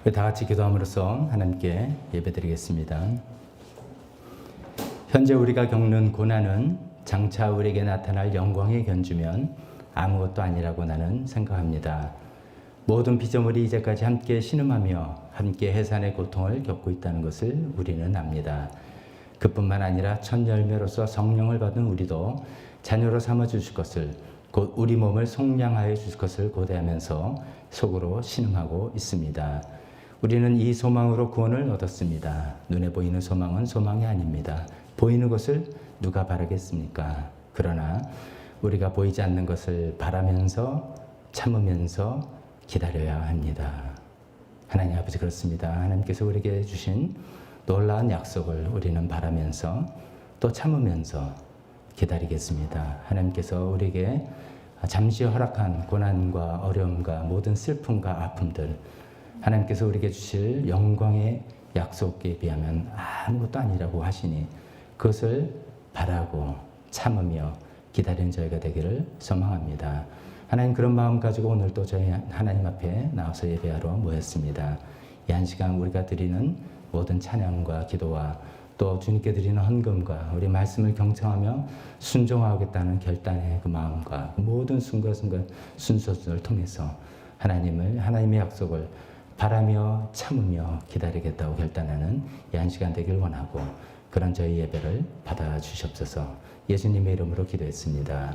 우리 다 같이 기도함으로써 하나님께 예배드리겠습니다. 현재 우리가 겪는 고난은 장차 우리에게 나타날 영광에 견주면 아무것도 아니라고 나는 생각합니다. 모든 피조물이 이제까지 함께 신음하며 함께 해산의 고통을 겪고 있다는 것을 우리는 압니다. 그뿐만 아니라 첫 열매로서 성령을 받은 우리도 자녀로 삼아주실 것을, 곧 우리 몸을 속량하여 주실 것을 고대하면서 속으로 신음하고 있습니다. 우리는 이 소망으로 구원을 얻었습니다. 눈에 보이는 소망은 소망이 아닙니다. 보이는 것을 누가 바라겠습니까? 그러나 우리가 보이지 않는 것을 바라면서 참으면서 기다려야 합니다. 하나님 아버지, 그렇습니다. 하나님께서 우리에게 주신 놀라운 약속을 우리는 바라면서 또 참으면서 기다리겠습니다. 하나님께서 우리에게 잠시 허락한 고난과 어려움과 모든 슬픔과 아픔들, 하나님께서 우리에게 주실 영광의 약속에 비하면 아무것도 아니라고 하시니 그것을 바라고 참으며 기다리는 저희가 되기를 소망합니다. 하나님, 그런 마음 가지고 오늘도 저희 하나님 앞에 나와서 예배하러 모였습니다. 이 한 시간 우리가 드리는 모든 찬양과 기도와 또 주님께 드리는 헌금과 우리 말씀을 경청하며 순종하겠다는 결단의 그 마음과 모든 순간순간 순서를 통해서 하나님의 약속을 바라며 참으며 기다리겠다고 결단하는 이 한 시간 되길 원하고, 그런 저희 예배를 받아주시옵소서. 예수님의 이름으로 기도했습니다.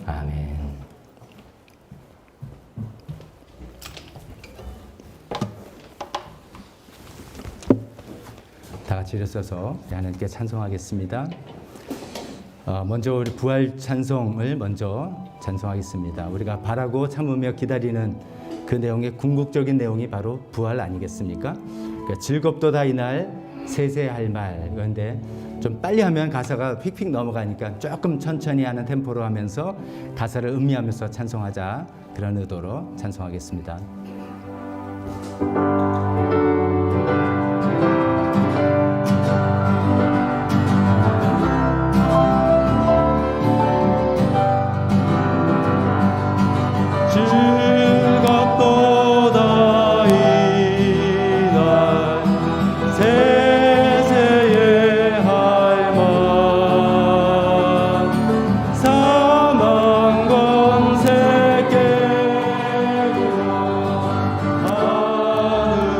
아멘. 다 같이 일어서서 하나님께 찬송하겠습니다. 먼저 우리 부활 찬송을 먼저 찬송하겠습니다. 우리가 바라고 참으며 기다리는 그 내용의 궁극적인 내용이 바로 부활 아니겠습니까? 그러니까 즐겁도다 이날 세세할 말. 그런데 좀 빨리 하면 가사가 휙휙 넘어가니까 조금 천천히 하는 템포로 하면서 가사를 음미하면서 찬송하자, 그런 의도로 찬송하겠습니다.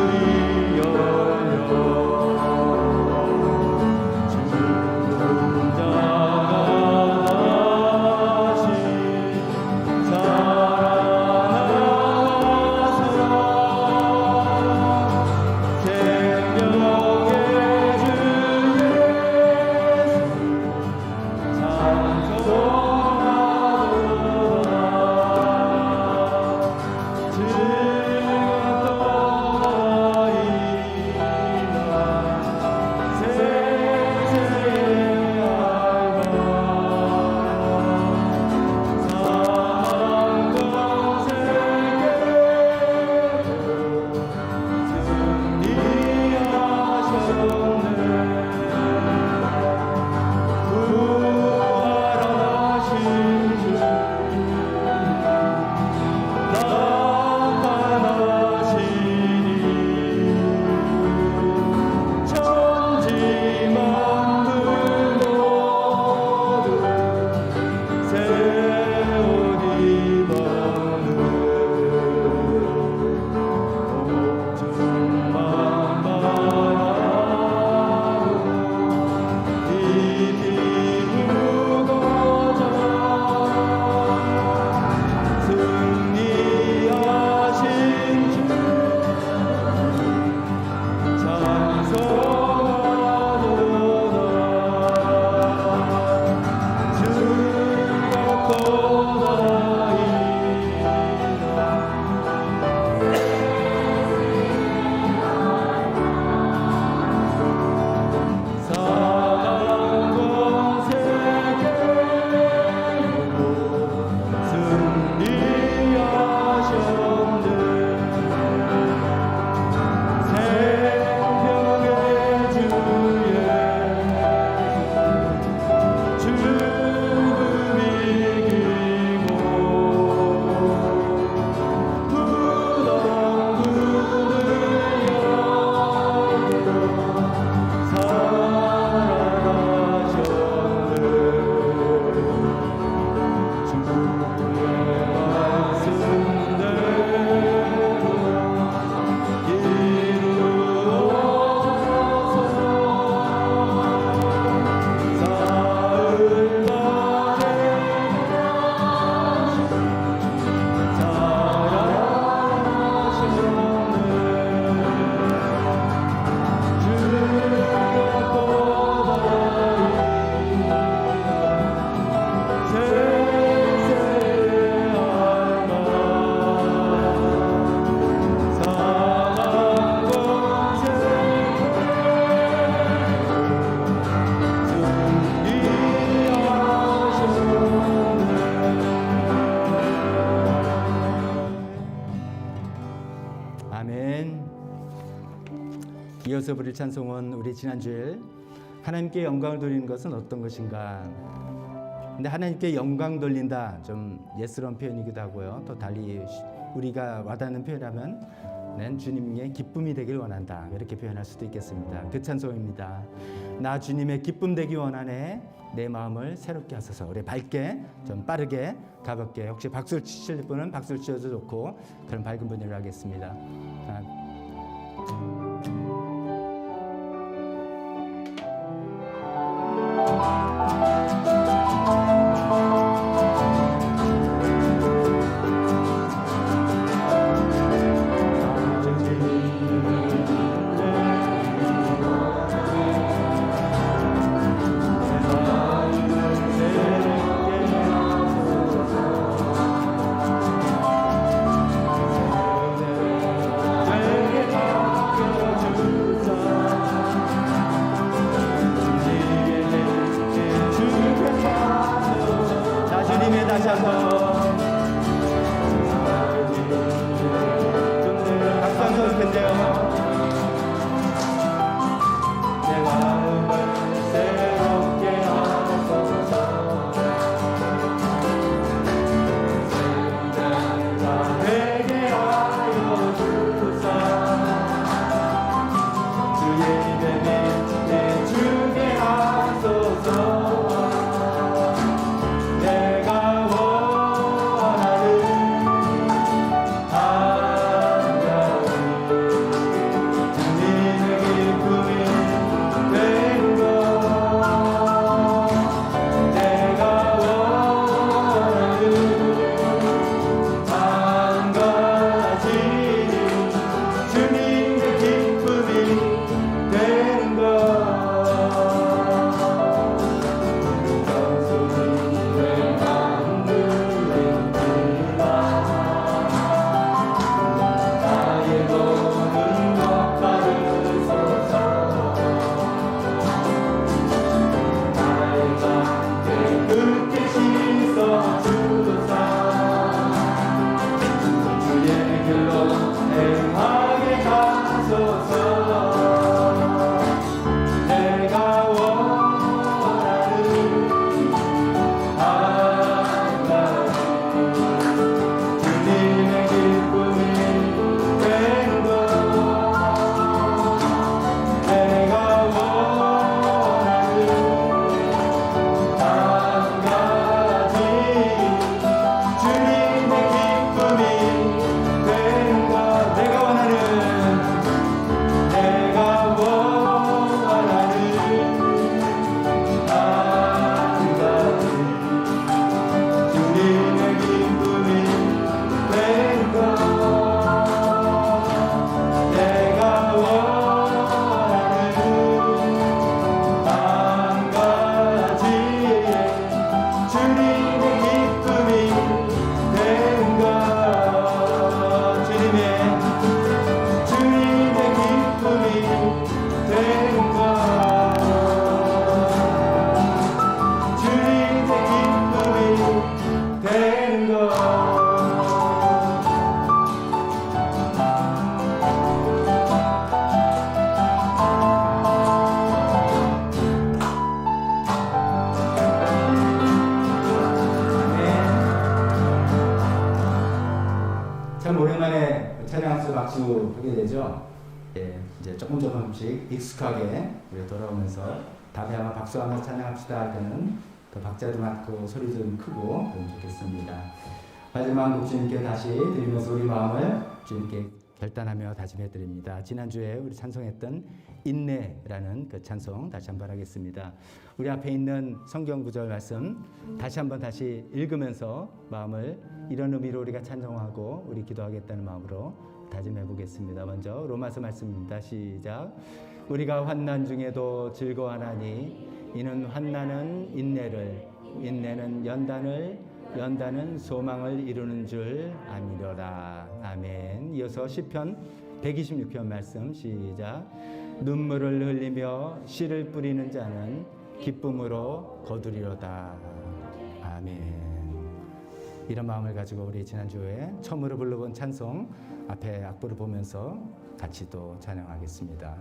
하늘이 이어서 부를 찬송은 우리 지난주에 하나님께 영광을 돌리는 것은 어떤 것인가. 근데 하나님께 영광 돌린다 좀 예스러운 표현이기도 하고요. 또 달리 우리가 와닿는 표현하면 난 주님의 기쁨이 되길 원한다, 이렇게 표현할 수도 있겠습니다. 그 찬송입니다. 나 주님의 기쁨 되기 원하네, 내 마음을 새롭게 하소서. 우리 밝게 좀 빠르게 가볍게, 혹시 박수를 치실 분은 박수를 치셔도 좋고, 그런 밝은 분위기로 하겠습니다. 다시 한번 박수 한번 칠 텐데요. 내 마음을 새롭게 하소서. 내가 되게 하여 주소서. 주의 입에 내 주게 하소서. 참 오랜만에 찬양합수 박수 하게 되죠. 예, 이제 조금씩 익숙하게 우리 돌아오면서 다음에 아마 박수하면서 찬양합시다 할 때는 더 박자도 맞고 소리 좀 크고 그러면 좋겠습니다. 마지막 곡 주님께 다시 드리면서 우리 마음을 주님께 결단하며 다짐해 드립니다. 지난주에 우리 찬송했던 인내라는 그 찬송 다시 한번 하겠습니다. 우리 앞에 있는 성경 구절 말씀 다시 한번 읽으면서 마음을 이런 의미로 우리가 찬송하고 우리 기도하겠다는 마음으로 다짐해 보겠습니다. 먼저 로마서 말씀입니다. 시작. 우리가 환난 중에도 즐거워하나니 이는 환난은 인내를, 인내는 연단은 소망을 이루는 줄 아미로라. 아멘. 이어서 시편 126편 말씀 시작. 눈물을 흘리며 씨를 뿌리는 자는 기쁨으로 거두리로다. 아멘. 이런 마음을 가지고 우리 지난주에 처음으로 불러본 찬송 앞에 악보를 보면서 같이 또 찬양하겠습니다.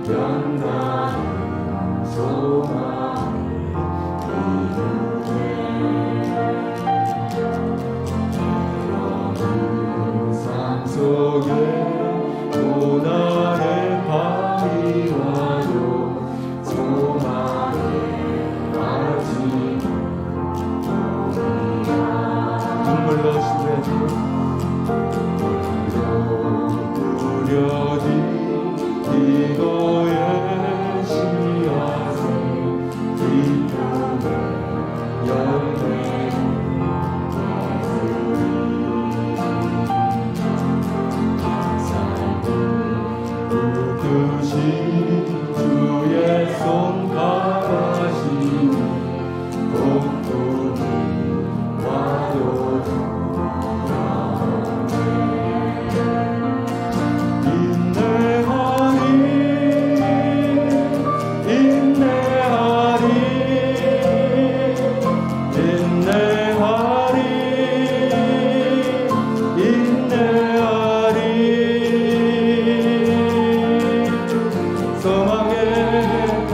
영광 소망 이루네 삶 속에 고난의 밤이 와도 소망의 아침 눈물로 시려지 이거의 씨앗이 기쁨의 열매 삶을 부으신 주의 손 강하시니 복음이 와도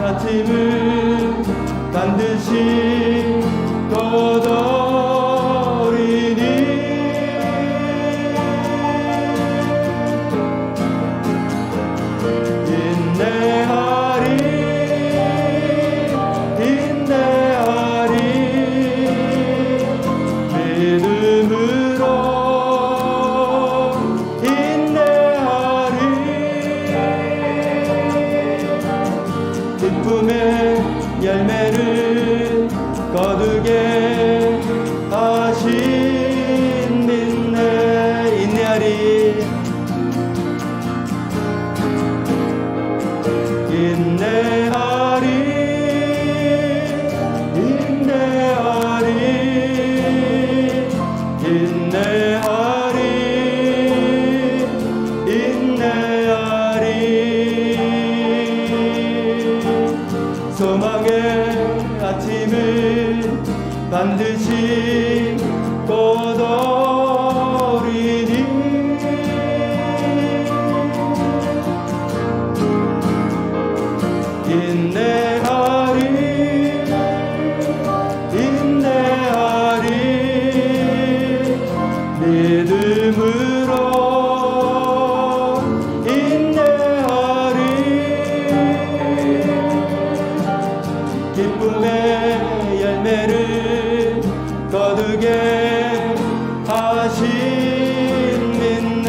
아침은 반드시 거두리니 인내하리 믿음으로 인내하리 기쁨의 열매를 거두게 하신 인내하리 소망의 아침을 반드시 거두리니 인내하리 믿음으로 기쁨의 열매를 거두게 하신 인내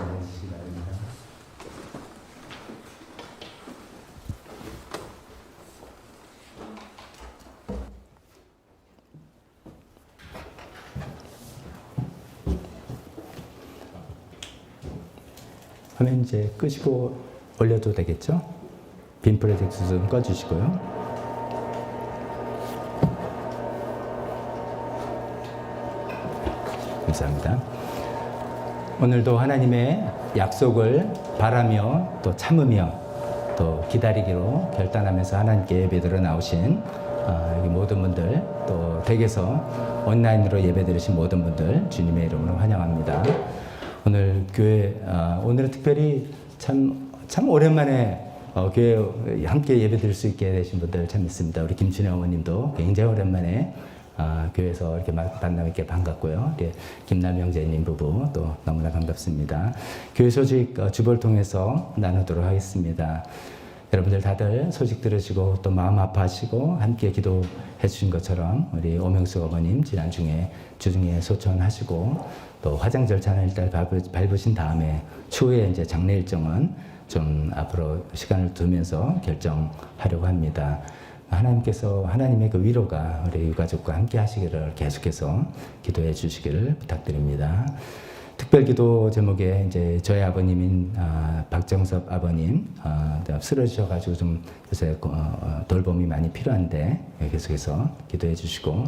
앉으시기 바랍니다. 화면 이제 끄시고 올려도 되겠죠? 빔 프로젝트 좀 꺼주시고요. 감사합니다. 오늘도 하나님의 약속을 바라며 또 참으며 또 기다리기로 결단하면서 하나님께 예배드려 나오신 여기 모든 분들 또 댁에서 온라인으로 예배 드리신 모든 분들 주님의 이름으로 환영합니다. 오늘 교회 오늘은 특별히 참 오랜만에 교회 함께 예배 드릴 수 있게 되신 분들 참 있습니다. 우리 김춘혜 어머님도 굉장히 오랜만에 교회에서 이렇게 만나뵙게 반갑고요. 우리 김남희 형제님 부부 또 너무나 반갑습니다. 교회 소식 주보를 통해서 나누도록 하겠습니다. 여러분들 다들 소식 들으시고 또 마음 아파하시고 함께 기도해 주신 것처럼 우리 오명수 어머님 지난 주중에 소천하시고 또 화장 절차는 일단 밟으신 다음에 추후에 이제 장례 일정은 좀 앞으로 시간을 두면서 결정하려고 합니다. 하나님께서 하나님의 그 위로가 우리 유가족과 함께 하시기를 계속해서 기도해 주시기를 부탁드립니다. 특별기도 제목에 이제 저희 아버님인 박정섭 아버님 쓰러지셔가지고 좀 요새 돌봄이 많이 필요한데 계속해서 기도해 주시고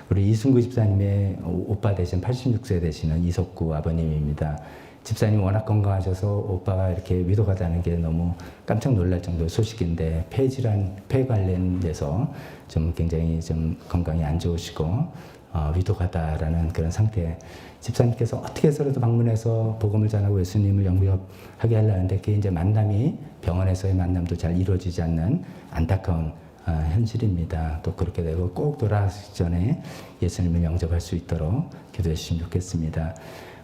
우리 이순구 집사님의 오빠 되신 86세 되시는 이석구 아버님입니다. 집사님 워낙 건강하셔서 오빠가 이렇게 위도가 되는 게 너무 깜짝 놀랄 정도의 소식인데 폐 관련돼서 좀 굉장히 좀 건강이 안 좋으시고 위도가다라는 그런 상태. 집사님께서 어떻게 해서라도 방문해서 복음을 전하고 예수님을 영접하게 하려는데 그게 이제 만남이 병원에서의 만남도 잘 이루어지지 않는 안타까운 현실입니다. 또 그렇게 되고 꼭 돌아가시기 전에 예수님을 영접할 수 있도록 기도해 주시면 좋겠습니다.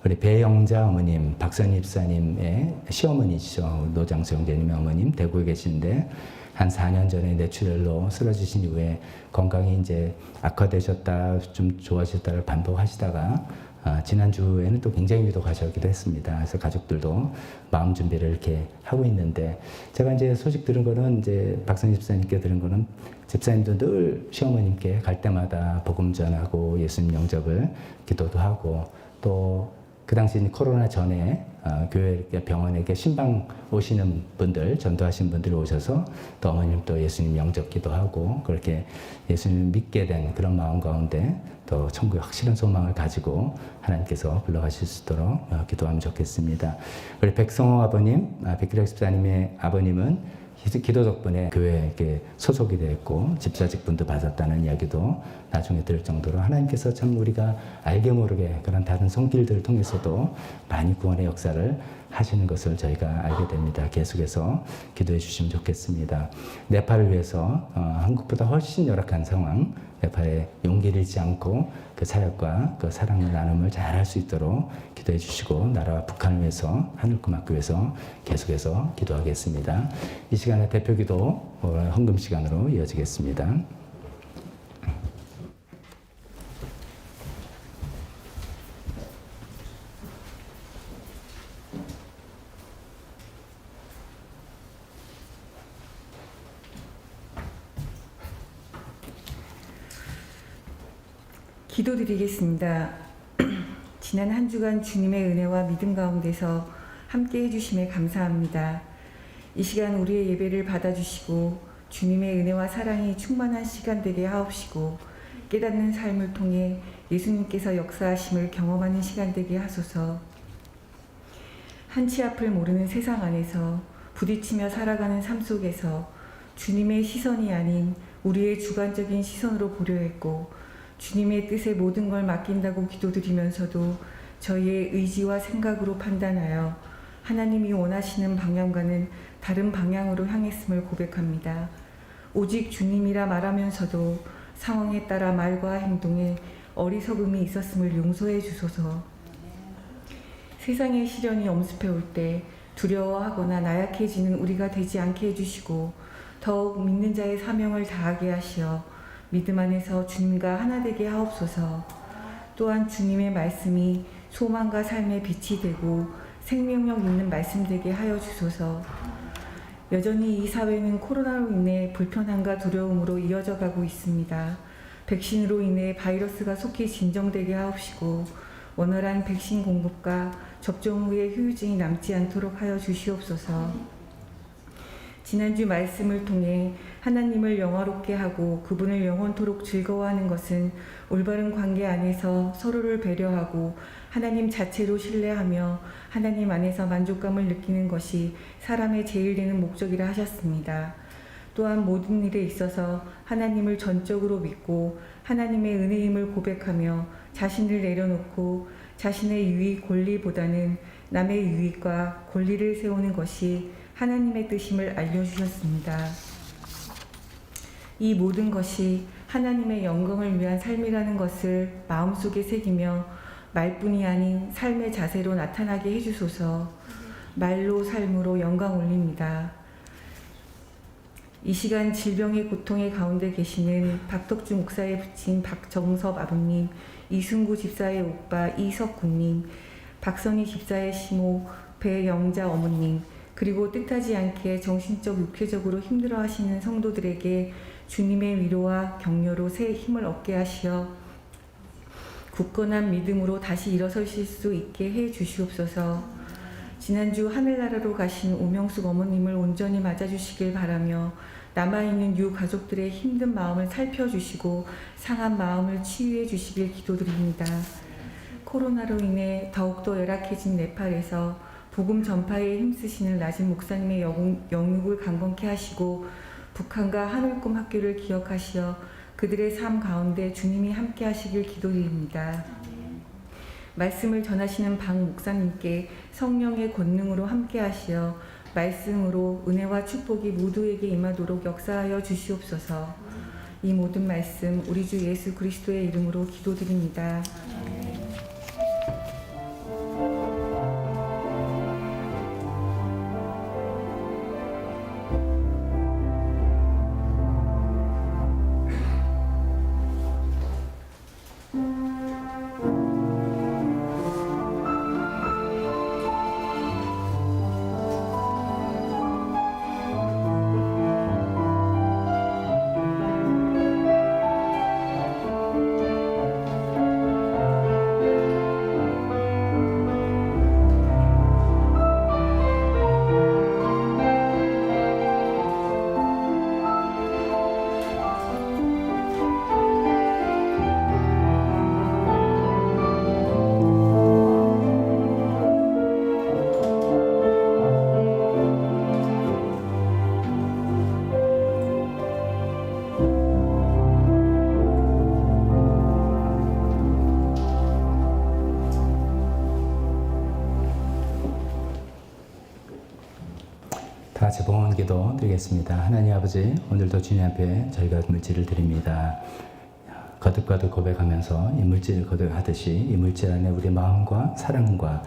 우리 배영자 어머님, 박선희 집사님의 시어머니시죠. 노장수 형제님의 어머님 대구에 계신데 한 4년 전에 뇌출혈로 쓰러지신 이후에 건강이 이제 악화되셨다 좀 좋아지셨다를 반복하시다가 지난주에는 또 굉장히 위독하셨기도 했습니다. 그래서 가족들도 마음 준비를 이렇게 하고 있는데 제가 이제 소식 들은 거는 이제 박선희 집사님께 들은 거는 집사님도 늘 시어머님께 갈 때마다 복음 전하고 예수님 영접을 기도도 하고 또 그 당시 코로나 전에 교회 병원에 신방 오시는 분들, 전도하신 분들이 오셔서 또 어머님 또 예수님 영접 기도하고 그렇게 예수님 믿게 된 그런 마음 가운데 또 천국의 확실한 소망을 가지고 하나님께서 불러가실 수 있도록 기도하면 좋겠습니다. 우리 백성호 아버님, 백기락 집사님의 아버님은 기도 덕분에 교회에 소속이 되었고 집사직분도 받았다는 이야기도 나중에 들을 정도로 하나님께서 참 우리가 알게 모르게 그런 다른 손길들을 통해서도 많이 구원의 역사를 하시는 것을 저희가 알게 됩니다. 계속해서 기도해 주시면 좋겠습니다. 네팔을 위해서 한국보다 훨씬 열악한 상황, 네팔에 용기를 잃지 않고 그 사역과 그 사랑의 나눔을 잘 할 수 있도록 기도해 주시고 나라와 북한을 위해서 하늘꿈학교 위해서 계속해서 기도하겠습니다. 이 시간에 대표기도 헌금 시간으로 이어지겠습니다. 기도드리겠습니다. 지난 한 주간 주님의 은혜와 믿음 가운데서 함께 해주심에 감사합니다. 이 시간 우리의 예배를 받아주시고 주님의 은혜와 사랑이 충만한 시간 되게 하옵시고 깨닫는 삶을 통해 예수님께서 역사하심을 경험하는 시간 되게 하소서. 한치 앞을 모르는 세상 안에서 부딪히며 살아가는 삶 속에서 주님의 시선이 아닌 우리의 주관적인 시선으로 보려 했고 주님의 뜻에 모든 걸 맡긴다고 기도드리면서도 저희의 의지와 생각으로 판단하여 하나님이 원하시는 방향과는 다른 방향으로 향했음을 고백합니다. 오직 주님이라 말하면서도 상황에 따라 말과 행동에 어리석음이 있었음을 용서해 주소서. 세상의 시련이 엄습해 올 때 두려워하거나 나약해지는 우리가 되지 않게 해주시고 더욱 믿는 자의 사명을 다하게 하시어 믿음 안에서 주님과 하나 되게 하옵소서. 또한 주님의 말씀이 소망과 삶의 빛이 되고 생명력 있는 말씀 되게 하여 주소서. 여전히 이 사회는 코로나로 인해 불편함과 두려움으로 이어져 가고 있습니다. 백신으로 인해 바이러스가 속히 진정되게 하옵시고 원활한 백신 공급과 접종 후에 후유증이 남지 않도록 하여 주시옵소서. 지난주 말씀을 통해 하나님을 영화롭게 하고 그분을 영원토록 즐거워하는 것은 올바른 관계 안에서 서로를 배려하고 하나님 자체로 신뢰하며 하나님 안에서 만족감을 느끼는 것이 사람의 제일 되는 목적이라 하셨습니다. 또한 모든 일에 있어서 하나님을 전적으로 믿고 하나님의 은혜임을 고백하며 자신을 내려놓고 자신의 유익 권리보다는 남의 유익과 권리를 세우는 것이 하나님의 뜻임을 알려주셨습니다. 이 모든 것이 하나님의 영광을 위한 삶이라는 것을 마음속에 새기며 말뿐이 아닌 삶의 자세로 나타나게 해주소서. 말로 삶으로 영광 올립니다. 이 시간 질병의 고통의 가운데 계시는 박덕주 목사의 부친 박정섭 아버님, 이순구 집사의 오빠 이석군님, 박선희 집사의 시모 배영자 어머님, 그리고 뜻하지 않게 정신적 육체적으로 힘들어하시는 성도들에게 주님의 위로와 격려로 새 힘을 얻게 하시어 굳건한 믿음으로 다시 일어서실 수 있게 해 주시옵소서. 지난주 하늘나라로 가신 오명숙 어머님을 온전히 맞아주시길 바라며 남아있는 유가족들의 힘든 마음을 살펴주시고 상한 마음을 치유해 주시길 기도드립니다. 코로나로 인해 더욱더 열악해진 네팔에서 복음 전파에 힘쓰시는 라진 목사님의 영육을 강건케 하시고 북한과 하늘꿈 학교를 기억하시어 그들의 삶 가운데 주님이 함께 하시길 기도드립니다. 말씀을 전하시는 박 목사님께 성령의 권능으로 함께 하시어 말씀으로 은혜와 축복이 모두에게 임하도록 역사하여 주시옵소서. 이 모든 말씀 우리 주 예수 그리스도의 이름으로 기도드립니다. 다 같이 봉헌 기도 드리겠습니다. 하나님 아버지, 오늘도 주님 앞에 저희가 물질을 드립니다. 거듭거듭 고백하면서 이 물질을 거듭하듯이 이 물질 안에 우리 마음과 사랑과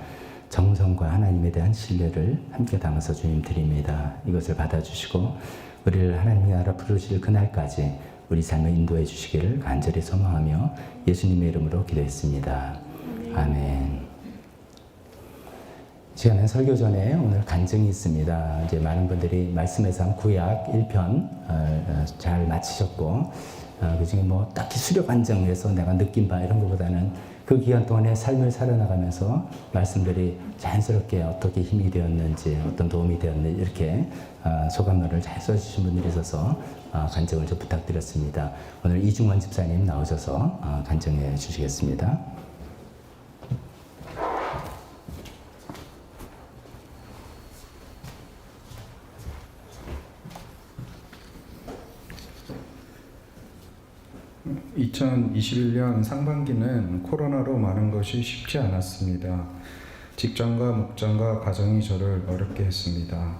정성과 하나님에 대한 신뢰를 함께 담아서 주님 드립니다. 이것을 받아주시고 우리를 하나님의 나라 부르실 그날까지 우리 삶을 인도해 주시기를 간절히 소망하며 예수님의 이름으로 기도했습니다. 아멘. 시간은 설교 전에 오늘 간증이 있습니다. 이제 많은 분들이 말씀에서 구약 1편 잘 마치셨고, 그 중에 뭐 딱히 수료 간증에서 내가 느낀 바 이런 것보다는 그 기간 동안에 삶을 살아나가면서 말씀들이 자연스럽게 어떻게 힘이 되었는지, 어떤 도움이 되었는지 이렇게 소감론을 잘 써주신 분들이 있어서 간증을 좀 부탁드렸습니다. 오늘 이중원 집사님 나오셔서 간증해 주시겠습니다. (2021년) 상반기는 코로나로 많은 것이 쉽지 않았습니다. 직장과 목장과 가정이 저를 어렵게 했습니다.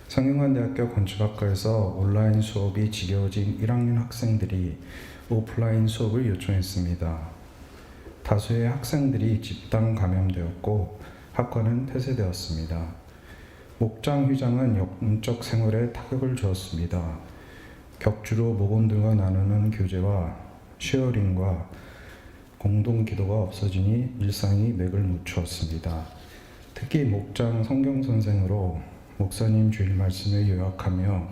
성균관대학교 건축학과에서 온라인 수업이 지겨워진 1학년 학생들이 오프라인 수업을 요청했습니다. 다수의 학생들이 집단 감염되었고 학과는 폐쇄되었습니다. 목장 휴장은 영적 생활에 타격을 주었습니다. 격주로 목원들과 나누는 교제와 쉐어링과 공동 기도가 없어지니 일상이 맥을 못 추었습니다. 특히 목장 성경 선생으로 목사님 주일 말씀을 요약하며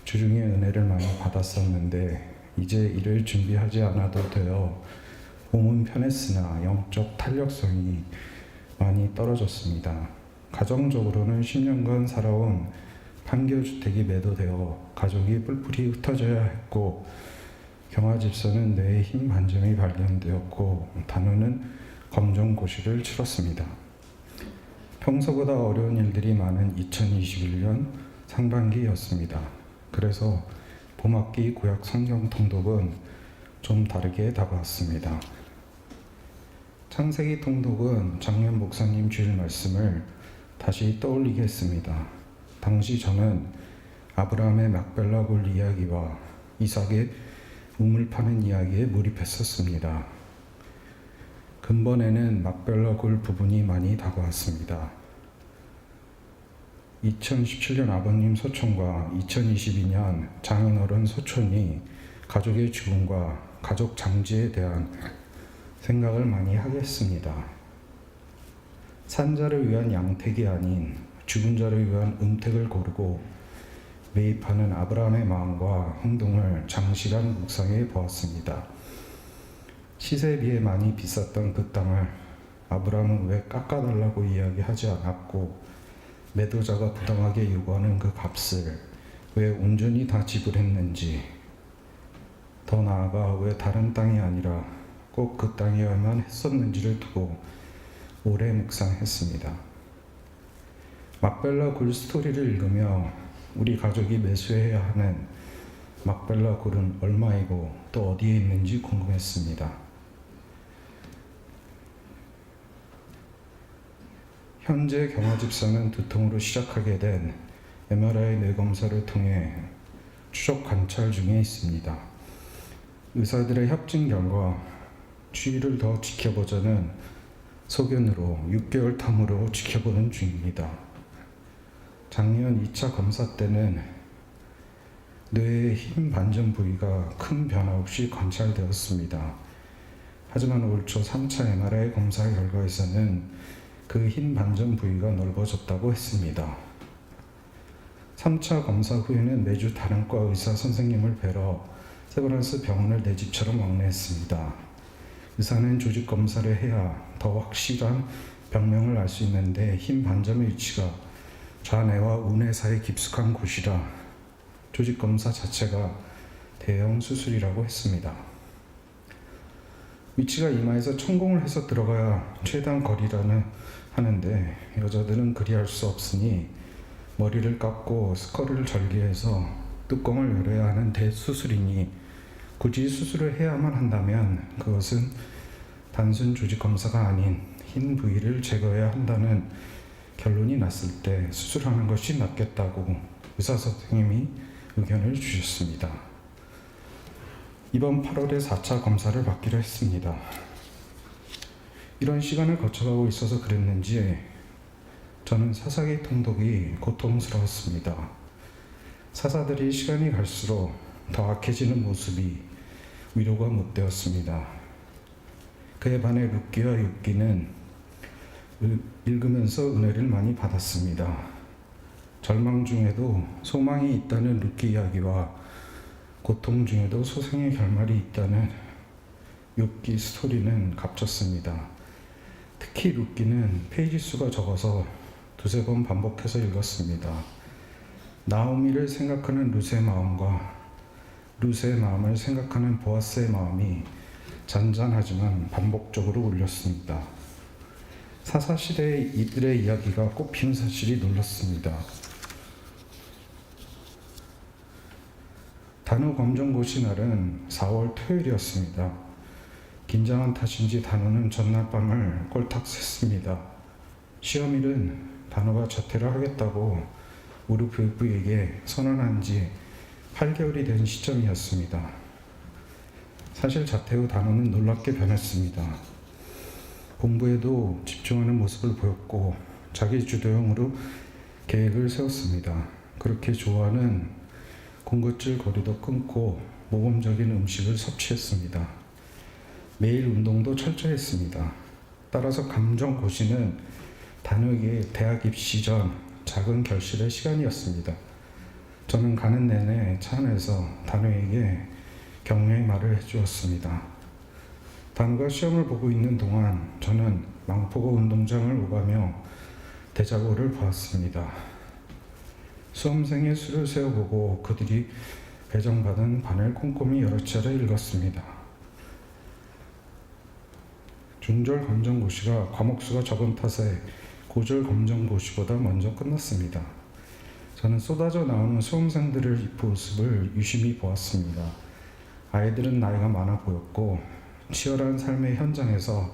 주중의 은혜를 많이 받았었는데 이제 이를 준비하지 않아도 되어 몸은 편했으나 영적 탄력성이 많이 떨어졌습니다. 가정적으로는 10년간 살아온 판교주택이 매도되어 가족이 뿔뿔이 흩어져야 했고 경화집사는 뇌에 힘 반점이 발견되었고 단우는 검정고시를 치렀습니다. 평소보다 어려운 일들이 많은 2021년 상반기였습니다. 그래서 봄학기 구약 성경 통독은 좀 다르게 다가왔습니다. 창세기 통독은 작년 목사님 주일 말씀을 다시 떠올리게 했습니다. 당시 저는 아브라함의 막벨라 굴 이야기와 이삭의 우물 파는 이야기에 몰입했었습니다. 근본에는 막벨라 굴 부분이 많이 다가왔습니다. 2017년 아버님 소촌과 2022년 장인어른 소촌이 가족의 죽음과 가족 장지에 대한 생각을 많이 하게 했습니다. 산자를 위한 양택이 아닌 죽은 자를 위한 음택을 고르고 매입하는 아브라함의 마음과 행동을 장시간 묵상해 보았습니다. 시세에 비해 많이 비쌌던 그 땅을 아브라함은 왜 깎아달라고 이야기하지 않았고 매도자가 부당하게 요구하는 그 값을 왜 온전히 다 지불했는지, 더 나아가 왜 다른 땅이 아니라 꼭 그 땅이어야만 했었는지를 두고 오래 묵상했습니다. 막벨라 굴 스토리를 읽으며 우리 가족이 매수해야 하는 막벨라 굴은 얼마이고 또 어디에 있는지 궁금했습니다. 현재 경화집사는 두통으로 시작하게 된 MRI 뇌검사를 통해 추적 관찰 중에 있습니다. 의사들의 협진 결과 추이를 더 지켜보자는 소견으로 6개월 탐으로 지켜보는 중입니다. 작년 2차 검사 때는 뇌의 힘 반전 부위가 큰 변화 없이 관찰되었습니다. 하지만 올 초 3차 MRI 검사 결과에서는 그 힘 반전 부위가 넓어졌다고 했습니다. 3차 검사 후에는 매주 다른 과 의사 선생님을 뵈러 세브란스 병원을 내 집처럼 왕래했습니다. 의사는 조직 검사를 해야 더 확실한 병명을 알 수 있는데 힘 반점의 위치가 좌뇌와 우뇌 사이 깊숙한 곳이라 조직 검사 자체가 대형 수술이라고 했습니다. 위치가 이마에서 천공을 해서 들어가야 최단 거리라는 하는데 여자들은 그리할 수 없으니 머리를 깎고 스컬을 절개해서 뚜껑을 열어야 하는 대수술이니 굳이 수술을 해야만 한다면 그것은 단순 조직 검사가 아닌 흰 부위를 제거해야 한다는 결론이 났을 때 수술하는 것이 낫겠다고 의사 선생님이 의견을 주셨습니다. 이번 8월에 4차 검사를 받기로 했습니다. 이런 시간을 거쳐가고 있어서 그랬는지 저는 사사기 통독이 고통스러웠습니다. 사사들이 시간이 갈수록 더 악해지는 모습이 위로가 못 되었습니다. 그에 반해 룻기와 욥기는 읽으면서 은혜를 많이 받았습니다. 절망 중에도 소망이 있다는 룻기 이야기와 고통 중에도 소생의 결말이 있다는 욥기 스토리는 값졌습니다. 특히 룻기는 페이지 수가 적어서 두세 번 반복해서 읽었습니다. 나오미를 생각하는 룻의 마음과 룻의 마음을 생각하는 보아스의 마음이 잔잔하지만 반복적으로 울렸습니다. 사사시대의 이들의 이야기가 꽃핀 사실이 놀랐습니다. 단우 검정고시 날은 4월 토요일이었습니다. 긴장한 탓인지 단우는 전날 밤을 꼴딱 샜습니다. 시험일은 단우가 자퇴를 하겠다고 우리 부부에게 선언한 지 8개월이 된 시점이었습니다. 사실 자퇴 후 단우는 놀랍게 변했습니다. 공부에도 집중하는 모습을 보였고 자기 주도형으로 계획을 세웠습니다. 그렇게 좋아하는 군것질 거리도 끊고 모범적인 음식을 섭취했습니다. 매일 운동도 철저히 했습니다. 따라서 감정고시는 단호에게 대학 입시 전 작은 결실의 시간이었습니다. 저는 가는 내내 차 안에서 단호에게 격려의 말을 해주었습니다. 단호가 시험을 보고 있는 동안 저는 망포고 운동장을 오가며 대자보를 보았습니다. 수험생의 수를 세어보고 그들이 배정받은 반을 꼼꼼히 여러 차례 읽었습니다. 중절 검정고시가 과목수가 적은 탓에 고졸 검정고시보다 먼저 끝났습니다. 저는 쏟아져 나오는 수험생들의 모습을 유심히 보았습니다. 아이들은 나이가 많아 보였고 치열한 삶의 현장에서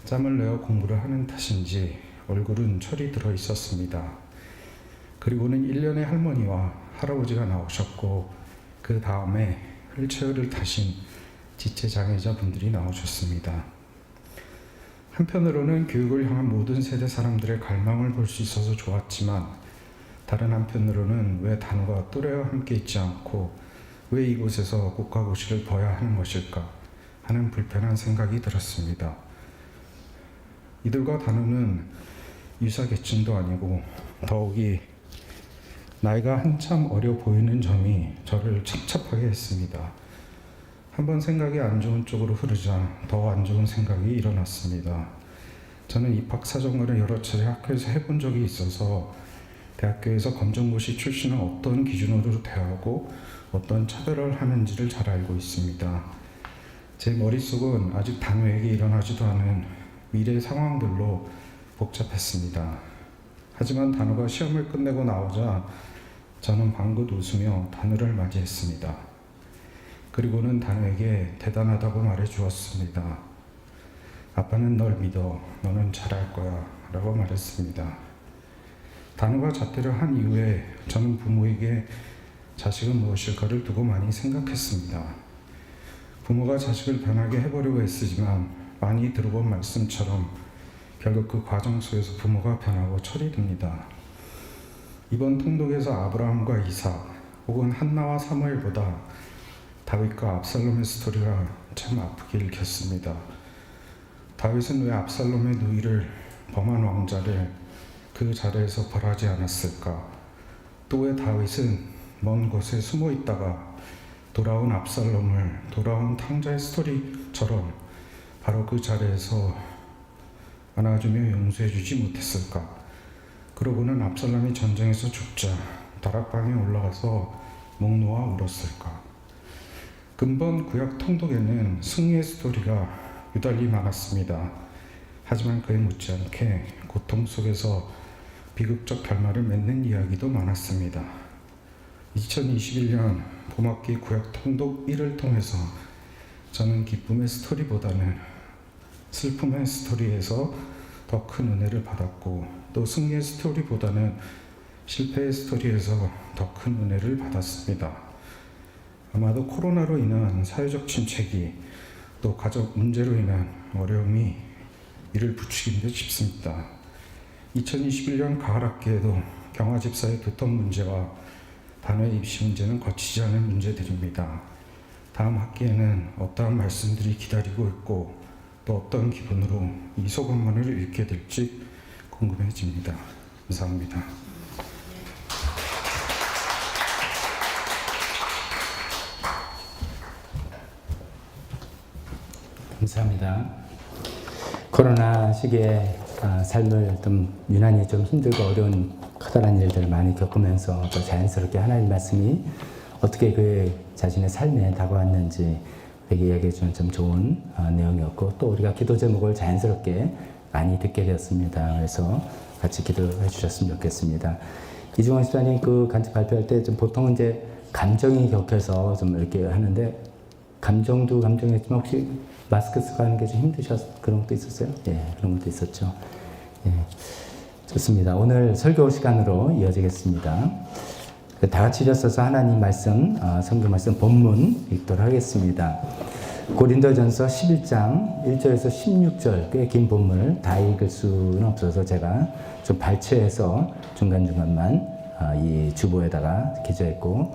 짬을 내어 공부를 하는 탓인지 얼굴은 철이 들어 있었습니다. 그리고는 1년의 할머니와 할아버지가 나오셨고 그 다음에 휠체어를 타신 지체장애자분들이 나오셨습니다. 한편으로는 교육을 향한 모든 세대 사람들의 갈망을 볼 수 있어서 좋았지만 다른 한편으로는 왜 단호가 또래와 함께 있지 않고 왜 이곳에서 국가고시를 봐야 하는 것일까 하는 불편한 생각이 들었습니다. 이들과 단호는 유사계층도 아니고 더욱이 나이가 한참 어려 보이는 점이 저를 착잡하게 했습니다. 한번 생각이 안 좋은 쪽으로 흐르자 더 안 좋은 생각이 일어났습니다. 저는 입학 사정을 여러 차례 학교에서 해본 적이 있어서 대학교에서 검정고시 출신은 어떤 기준으로 대하고 어떤 차별을 하는지를 잘 알고 있습니다. 제 머릿속은 아직 단호에게 일어나지도 않은 미래 상황들로 복잡했습니다. 하지만 단호가 시험을 끝내고 나오자 저는 방긋 웃으며 단호를 맞이했습니다. 그리고는 단호에게 대단하다고 말해 주었습니다. 아빠는 널 믿어. 너는 잘할 거야. 라고 말했습니다. 단호가 자퇴를 한 이후에 저는 부모에게 자식은 무엇일까를 두고 많이 생각했습니다. 부모가 자식을 변하게 해보려고 애쓰지만 많이 들어본 말씀처럼 결국 그 과정 속에서 부모가 변하고 철이 듭니다. 이번 통독에서 아브라함과 이삭 혹은 한나와 사무엘보다 다윗과 압살롬의 스토리가 참 아프게 읽혔습니다. 다윗은 왜 압살롬의 누이를 범한 왕자를 그 자리에서 벌하지 않았을까? 또 왜 다윗은 먼 곳에 숨어 있다가 돌아온 압살롬을 돌아온 탕자의 스토리처럼 바로 그 자리에서 안아주며 용서해주지 못했을까? 그러고는 압살롬이 전쟁에서 죽자 다락방에 올라가서 목 놓아 울었을까? 근본 구약 통독에는 승리의 스토리가 유달리 많았습니다. 하지만 그에 못지않게 고통 속에서 비극적 결말을 맺는 이야기도 많았습니다. 2021년 봄학기 구약 통독 1을 통해서 저는 기쁨의 스토리보다는 슬픔의 스토리에서 더 큰 은혜를 받았고 또 승리의 스토리보다는 실패의 스토리에서 더 큰 은혜를 받았습니다. 아마도 코로나로 인한 사회적 침체기 또 가족 문제로 인한 어려움이 이를 부추긴 듯 싶습니다. 2021년 가을 학기에도 경화 집사의 두통 문제와 단호의 입시 문제는 거치지 않은 문제들입니다. 다음 학기에는 어떠한 말씀들이 기다리고 있고 또 어떤 기분으로 이 소감문을 읽게 될지 궁금해집니다. 감사합니다. 감사합니다. 코로나 시기에 삶을 좀 유난히 좀 힘들고 어려운 커다란 일들을 많이 겪으면서 또 자연스럽게 하나님 말씀이 어떻게 그 자신의 삶에 다가왔는지 우리에게 이야기해 주는 좀 좋은 내용이었고 또 우리가 기도 제목을 자연스럽게 많이 듣게 되었습니다. 그래서 같이 기도해 주셨으면 좋겠습니다. 이중원 집사님 그 간증 발표할 때 좀 보통 이제 감정이 격해서 좀 이렇게 하는데 감정도 감정이었지만 혹시 마스크 쓰고 하는 게 좀 힘드셨 그런 것도 있었어요? 예, 그런 것도 있었죠. 예, 좋습니다. 오늘 설교 시간으로 이어지겠습니다. 다 같이 일어서서 하나님 말씀, 성경 말씀 본문 읽도록 하겠습니다. 고린도전서 11장 1절에서 16절 꽤 긴 본문을 다 읽을 수는 없어서 제가 좀 발췌해서 중간중간만 이 주보에다가 기재했고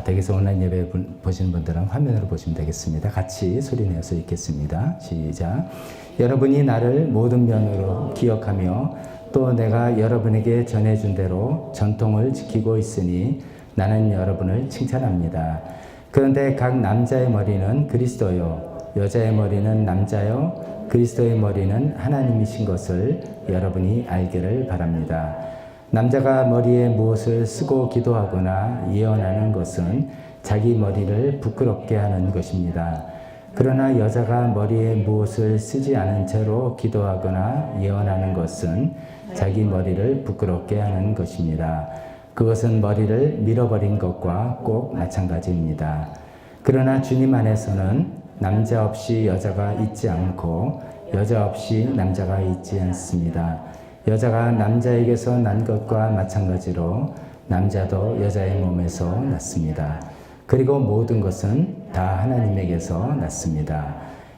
댁에서 온라인 예배 보시는 분들은 화면으로 보시면 되겠습니다. 같이 소리내어서 읽겠습니다. 시작. 여러분이 나를 모든 면으로 기억하며 또 내가 여러분에게 전해준 대로 전통을 지키고 있으니 나는 여러분을 칭찬합니다. 그런데 각 남자의 머리는 그리스도요, 여자의 머리는 남자요, 그리스도의 머리는 하나님이신 것을 여러분이 알기를 바랍니다. 남자가 머리에 무엇을 쓰고 기도하거나 예언하는 것은 자기 머리를 부끄럽게 하는 것입니다. 그러나 여자가 머리에 무엇을 쓰지 않은 채로 기도하거나 예언하는 것은 자기 머리를 부끄럽게 하는 것입니다. 그것은 머리를 밀어버린 것과 꼭 마찬가지입니다. 그러나 주님 안에서는 남자 없이 여자가 있지 않고 여자 없이 남자가 있지 않습니다. 여자가 남자에게서 난 것과 마찬가지로 남자도 여자의 몸에서 났습니다. 그리고 모든 것은 다 하나님에게서 났습니다.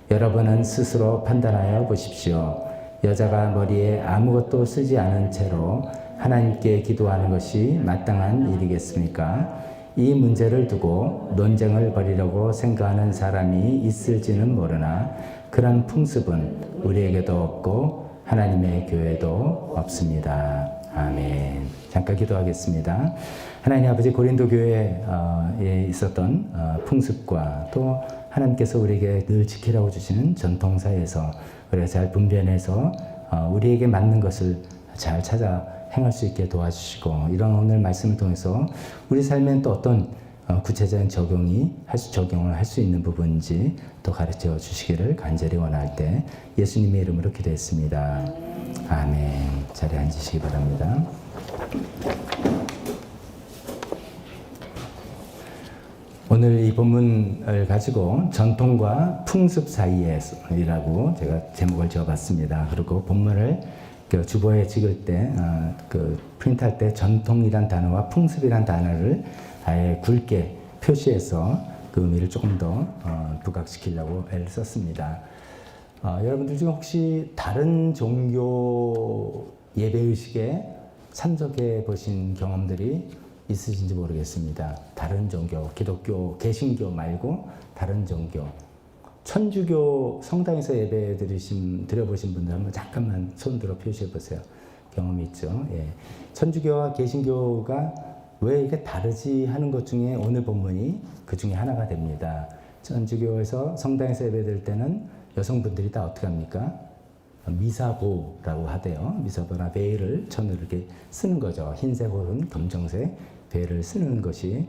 여러분은 스스로 판단하여 보십시오. 여자가 머리에 아무것도 쓰지 않은 채로 하나님께 기도하는 것이 마땅한 일이겠습니까? 이 문제를 두고 논쟁을 벌이려고 생각하는 사람이 있을지는 모르나 그런 풍습은 우리에게도 없고 하나님의 교회도 없습니다. 아멘. 잠깐 기도하겠습니다. 하나님 아버지, 고린도 교회에 있었던 풍습과 또 하나님께서 우리에게 늘 지키라고 주시는 전통사에서 우리가 잘 분별해서 우리에게 맞는 것을 잘 찾아 행할 수 있게 도와주시고, 이런 오늘 말씀을 통해서 우리 삶엔 또 어떤 구체적인 적용을 할 수 있는 부분인지 또 가르쳐 주시기를 간절히 원할 때 예수님의 이름으로 기도했습니다. 아멘. 자리에 앉으시기 바랍니다. 오늘 이 본문을 가지고 전통과 풍습 사이에라고 제가 제목을 지어봤습니다. 그리고 본문을 주보에 찍을 때, 프린트할 때 전통이란 단어와 풍습이란 단어를 아예 굵게 표시해서 그 의미를 조금 더 부각시키려고 애를 썼습니다. 여러분들 중에 혹시 다른 종교 예배의식에 참석해 보신 경험들이 있으신지 모르겠습니다. 다른 종교, 기독교, 개신교 말고 다른 종교, 천주교 성당에서 예배 드려보신 분들 한번 잠깐만 손들어 표시해 보세요. 경험이 있죠? 예. 천주교와 개신교가 왜 이렇게 다르지 하는 것 중에 오늘 본문이 그 중에 하나가 됩니다. 천주교에서 성당에서 예배 드릴 때는 여성분들이 다 어떻게 합니까? 미사보라고 하대요. 미사보나 베일을 천으로 이렇게 쓰는 거죠. 흰색 혹은 검정색 베일을 쓰는 것이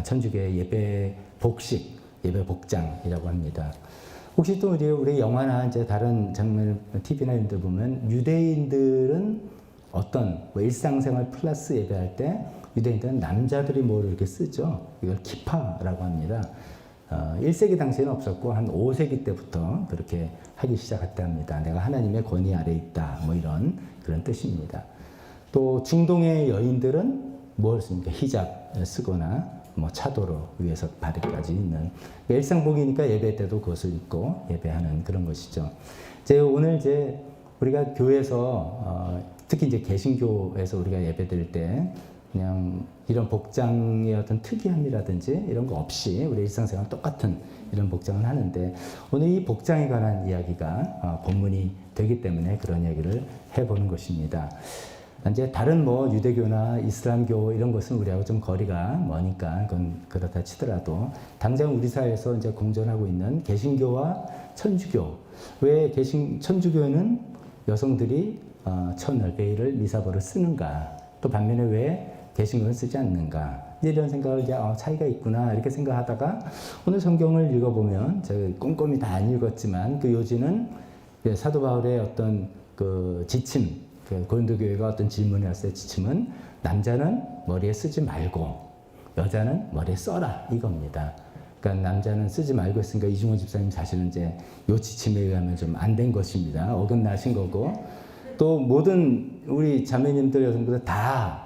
천주교의 예배 복식, 예배 복장이라고 합니다. 혹시 또 우리 영화나 이제 다른 장면, TV나 이런 데 보면 유대인들은 어떤 일상생활 플러스 예배할 때 유대인들은 남자들이 뭐를 이렇게 쓰죠. 이걸 키파라고 합니다. 1세기 당시에는 없었고 한 5세기 때부터 그렇게 하기 시작했다 합니다. 내가 하나님의 권위 아래 있다, 뭐 이런 그런 뜻입니다. 또 중동의 여인들은 뭘 씁니까? 히잡 쓰거나 뭐 차도로 위에서 바리까지 있는 일상복이니까 예배 때도 그것을 입고 예배하는 그런 것이죠. 오늘 우리가 교회에서 특히 이제 개신교에서 우리가 예배드릴 때 그냥 이런 복장의 어떤 특이함이라든지 이런 거 없이 우리 일상생활 똑같은 이런 복장을 하는데, 오늘 이 복장에 관한 이야기가 본문이 되기 때문에 그런 이야기를 해보는 것입니다. 이제 다른 뭐 유대교나 이슬람교 이런 것은 우리하고 좀 거리가 머니까 그건 그렇다 치더라도 당장 우리 사회에서 이제 공존하고 있는 개신교와 천주교, 왜 천주교는 여성들이 천을, 베일을, 미사보를 쓰는가, 또 반면에 왜 개신교는 쓰지 않는가, 이런 생각을 차이가 있구나 이렇게 생각하다가 오늘 성경을 읽어보면 제가 꼼꼼히 다 안 읽었지만 그 요지는 사도 바울의 어떤 그 지침, 고린도 교회가 어떤 질문을 했을 때 지침은 남자는 머리에 쓰지 말고 여자는 머리에 써라 이겁니다. 그러니까 남자는 쓰지 말고 했으니까 이중호 집사님 사실은 이제 요 지침에 의하면 좀 안 된 것입니다. 어긋나신 거고, 또 모든 우리 자매님들 여성분들 다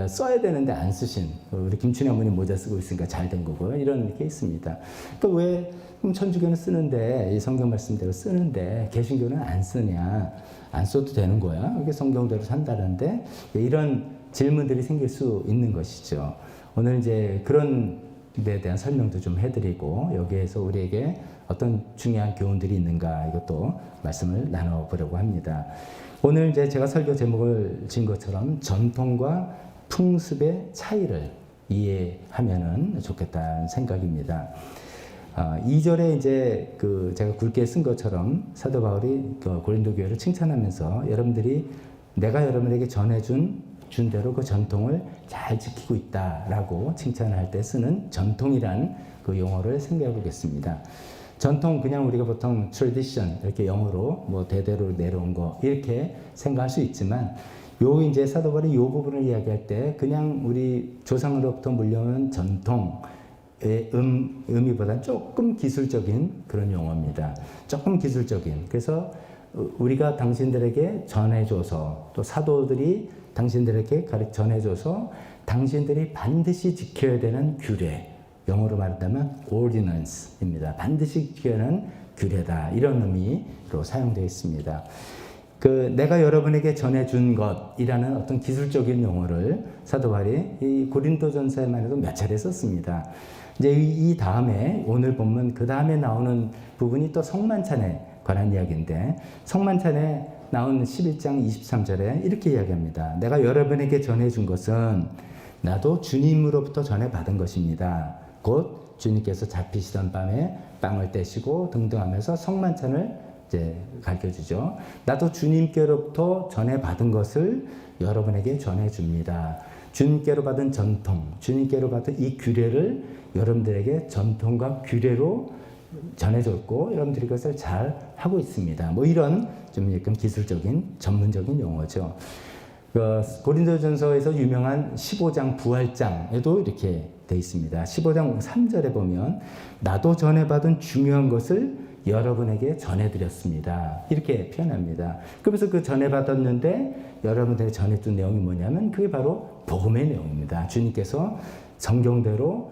써야 되는데 안 쓰신 우리 김춘희 어머니 모자 쓰고 있으니까 잘 된 거고, 이런 게 있습니다. 그러니까 왜 천주교는 쓰는데 이 성경 말씀대로 쓰는데 개신교는 안 쓰냐, 안 써도 되는 거야, 이게 성경대로 산다는데, 이런 질문들이 생길 수 있는 것이죠. 오늘 이제 그런 데 대한 설명도 좀 해드리고 여기에서 우리에게 어떤 중요한 교훈들이 있는가 이것도 말씀을 나눠보려고 합니다. 오늘 이제 제가 설교 제목을 지은 것처럼 전통과 풍습의 차이를 이해하면은 좋겠다는 생각입니다. 2절에 이제 제가 굵게 쓴 것처럼 사도 바울이 고린도 교회를 칭찬하면서 여러분들이 내가 여러분에게 전해준 대로 그 전통을 잘 지키고 있다라고 칭찬할 때 쓰는 전통이라는 그 용어를 생각해 보겠습니다. 전통 그냥 우리가 보통 tradition 이렇게 영어로 뭐 대대로 내려온 거 이렇게 생각할 수 있지만 요 이제 사도 바울이 요 부분을 이야기할 때 그냥 우리 조상으로부터 물려온 전통의 의미보다는 조금 기술적인 그런 용어입니다. 조금 기술적인. 그래서 우리가 당신들에게 전해줘서 또 사도들이 당신들에게 전해줘서 당신들이 반드시 지켜야 되는 규례. 영어로 말한다면 ordinance입니다. 반드시 지켜야 하는 규례다. 이런 의미로 사용되어 있습니다. 내가 여러분에게 전해준 것이라는 어떤 기술적인 용어를 사도 바울이 이 고린도전서에만 해도 몇 차례 썼습니다. 이제 이 다음에 오늘 본문 그 다음에 나오는 부분이 또 성만찬에 관한 이야기인데 성만찬에 나온 11장 23절에 이렇게 이야기합니다. 내가 여러분에게 전해준 것은 나도 주님으로부터 전해받은 것입니다. 곧 주님께서 잡히시던 밤에 빵을 떼시고 등등 하면서 성만찬을 이제 가르쳐주죠. 나도 주님께로부터 전해받은 것을 여러분에게 전해줍니다. 주님께로 받은 전통, 주님께로 받은 이 규례를 여러분들에게 전통과 규례로 전해줬고 여러분들이 그것을 잘 하고 있습니다. 뭐 이런 좀 약간 기술적인 전문적인 용어죠. 고린도전서에서 유명한 15장 부활장에도 이렇게 돼 있습니다. 15장 3절에 보면 나도 전해받은 중요한 것을 여러분에게 전해드렸습니다. 이렇게 표현합니다. 그래서 그 전해받았는데 여러분들에게 전해준 내용이 뭐냐면 그게 바로 복음의 내용입니다. 주님께서 성경대로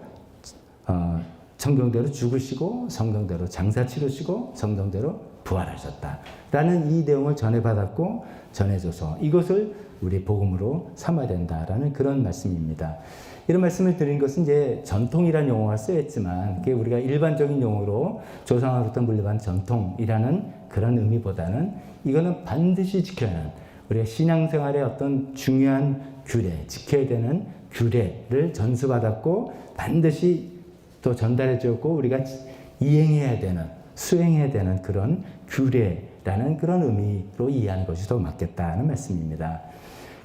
죽으시고 성경대로 장사 치르시고 성경대로 부활하셨다. 라는 이 내용을 전해받았고 전해줘서 이것을 우리 복음으로 삼아야 된다라는 그런 말씀입니다. 이런 말씀을 드린 것은 이제 전통이라는 용어가 쓰였지만 그게 우리가 일반적인 용어로 조상으로부터 물려받은 전통이라는 그런 의미보다는 이거는 반드시 지켜야 하는 우리가 신앙생활의 어떤 중요한 규례, 지켜야 되는 규례를 전수받았고 반드시 또 전달해 주었고 우리가 이행해야 되는 수행해야 되는 그런 규례라는 그런 의미로 이해하는 것이 더 맞겠다는 말씀입니다.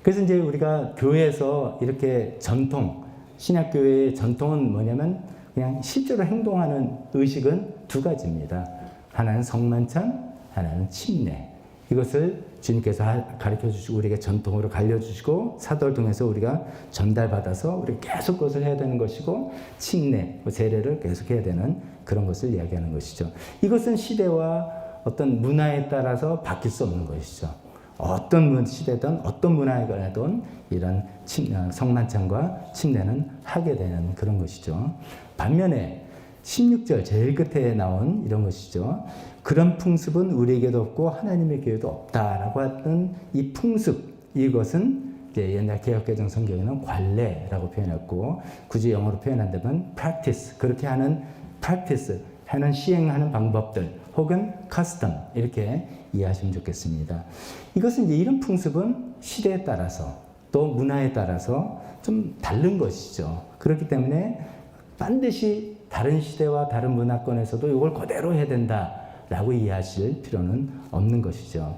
그래서 이제 우리가 교회에서 이렇게 전통, 신약교회의 전통은 뭐냐면 그냥 실제로 행동하는 의식은 두 가지입니다. 하나는 성만찬, 하나는 침례. 이것을 주님께서 가르쳐 주시고 우리에게 전통으로 알려주시고 사도를 통해서 우리가 전달받아서 우리가 계속 그것을 해야 되는 것이고 침례, 제례를 계속 해야 되는 그런 것을 이야기하는 것이죠. 이것은 시대와 어떤 문화에 따라서 바뀔 수 없는 것이죠. 어떤 시대든 어떤 문화에 관해든 이런 성만찬과 침례는 하게 되는 그런 것이죠. 반면에 16절 제일 끝에 나온 이런 것이죠. 그런 풍습은 우리에게도 없고 하나님의 교회도 없다라고 했던 이 풍습, 이것은 이제 옛날 개역개정 성경에는 관례라고 표현했고 굳이 영어로 표현한다면 practice, 그렇게 하는 practice, 하는 시행하는 방법들 혹은 custom 이렇게 이해하시면 좋겠습니다. 이것은 이제 이런 풍습은 시대에 따라서 또 문화에 따라서 좀 다른 것이죠. 그렇기 때문에 반드시 다른 시대와 다른 문화권에서도 이걸 그대로 해야 된다라고 이해하실 필요는 없는 것이죠.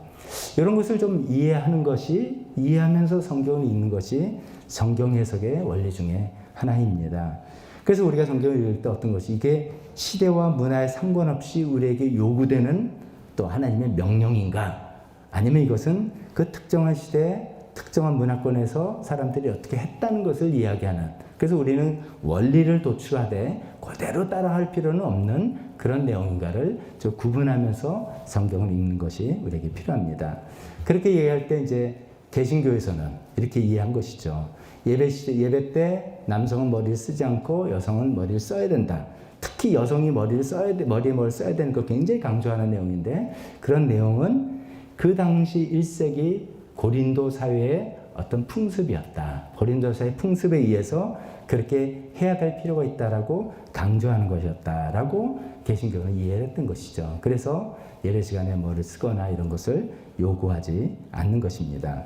이런 것을 좀 이해하는 것이 이해하면서 성경을 읽는 것이 성경 해석의 원리 중에 하나입니다. 그래서 우리가 성경을 읽을 때 어떤 것이 이게 시대와 문화에 상관없이 우리에게 요구되는 또 하나님의 명령인가 아니면 이것은 그 특정한 시대에 특정한 문화권에서 사람들이 어떻게 했다는 것을 이야기하는 그래서 우리는 원리를 도출하되 그대로 따라할 필요는 없는 그런 내용인가를 좀 구분하면서 성경을 읽는 것이 우리에게 필요합니다. 그렇게 이해할 때 이제 개신교에서는 이렇게 이해한 것이죠. 예배 때 남성은 머리를 쓰지 않고 여성은 머리를 써야 된다. 특히 여성이 머리에 뭘 써야 되는 거 굉장히 강조하는 내용인데 그런 내용은 그 당시 1세기 고린도 사회의 어떤 풍습이었다. 고린도 사회 풍습에 의해서 그렇게 해야 될 필요가 있다라고 강조하는 것이었다라고 개신교는 이해했던 것이죠. 그래서 예배 시간에 뭐를 쓰거나 이런 것을 요구하지 않는 것입니다.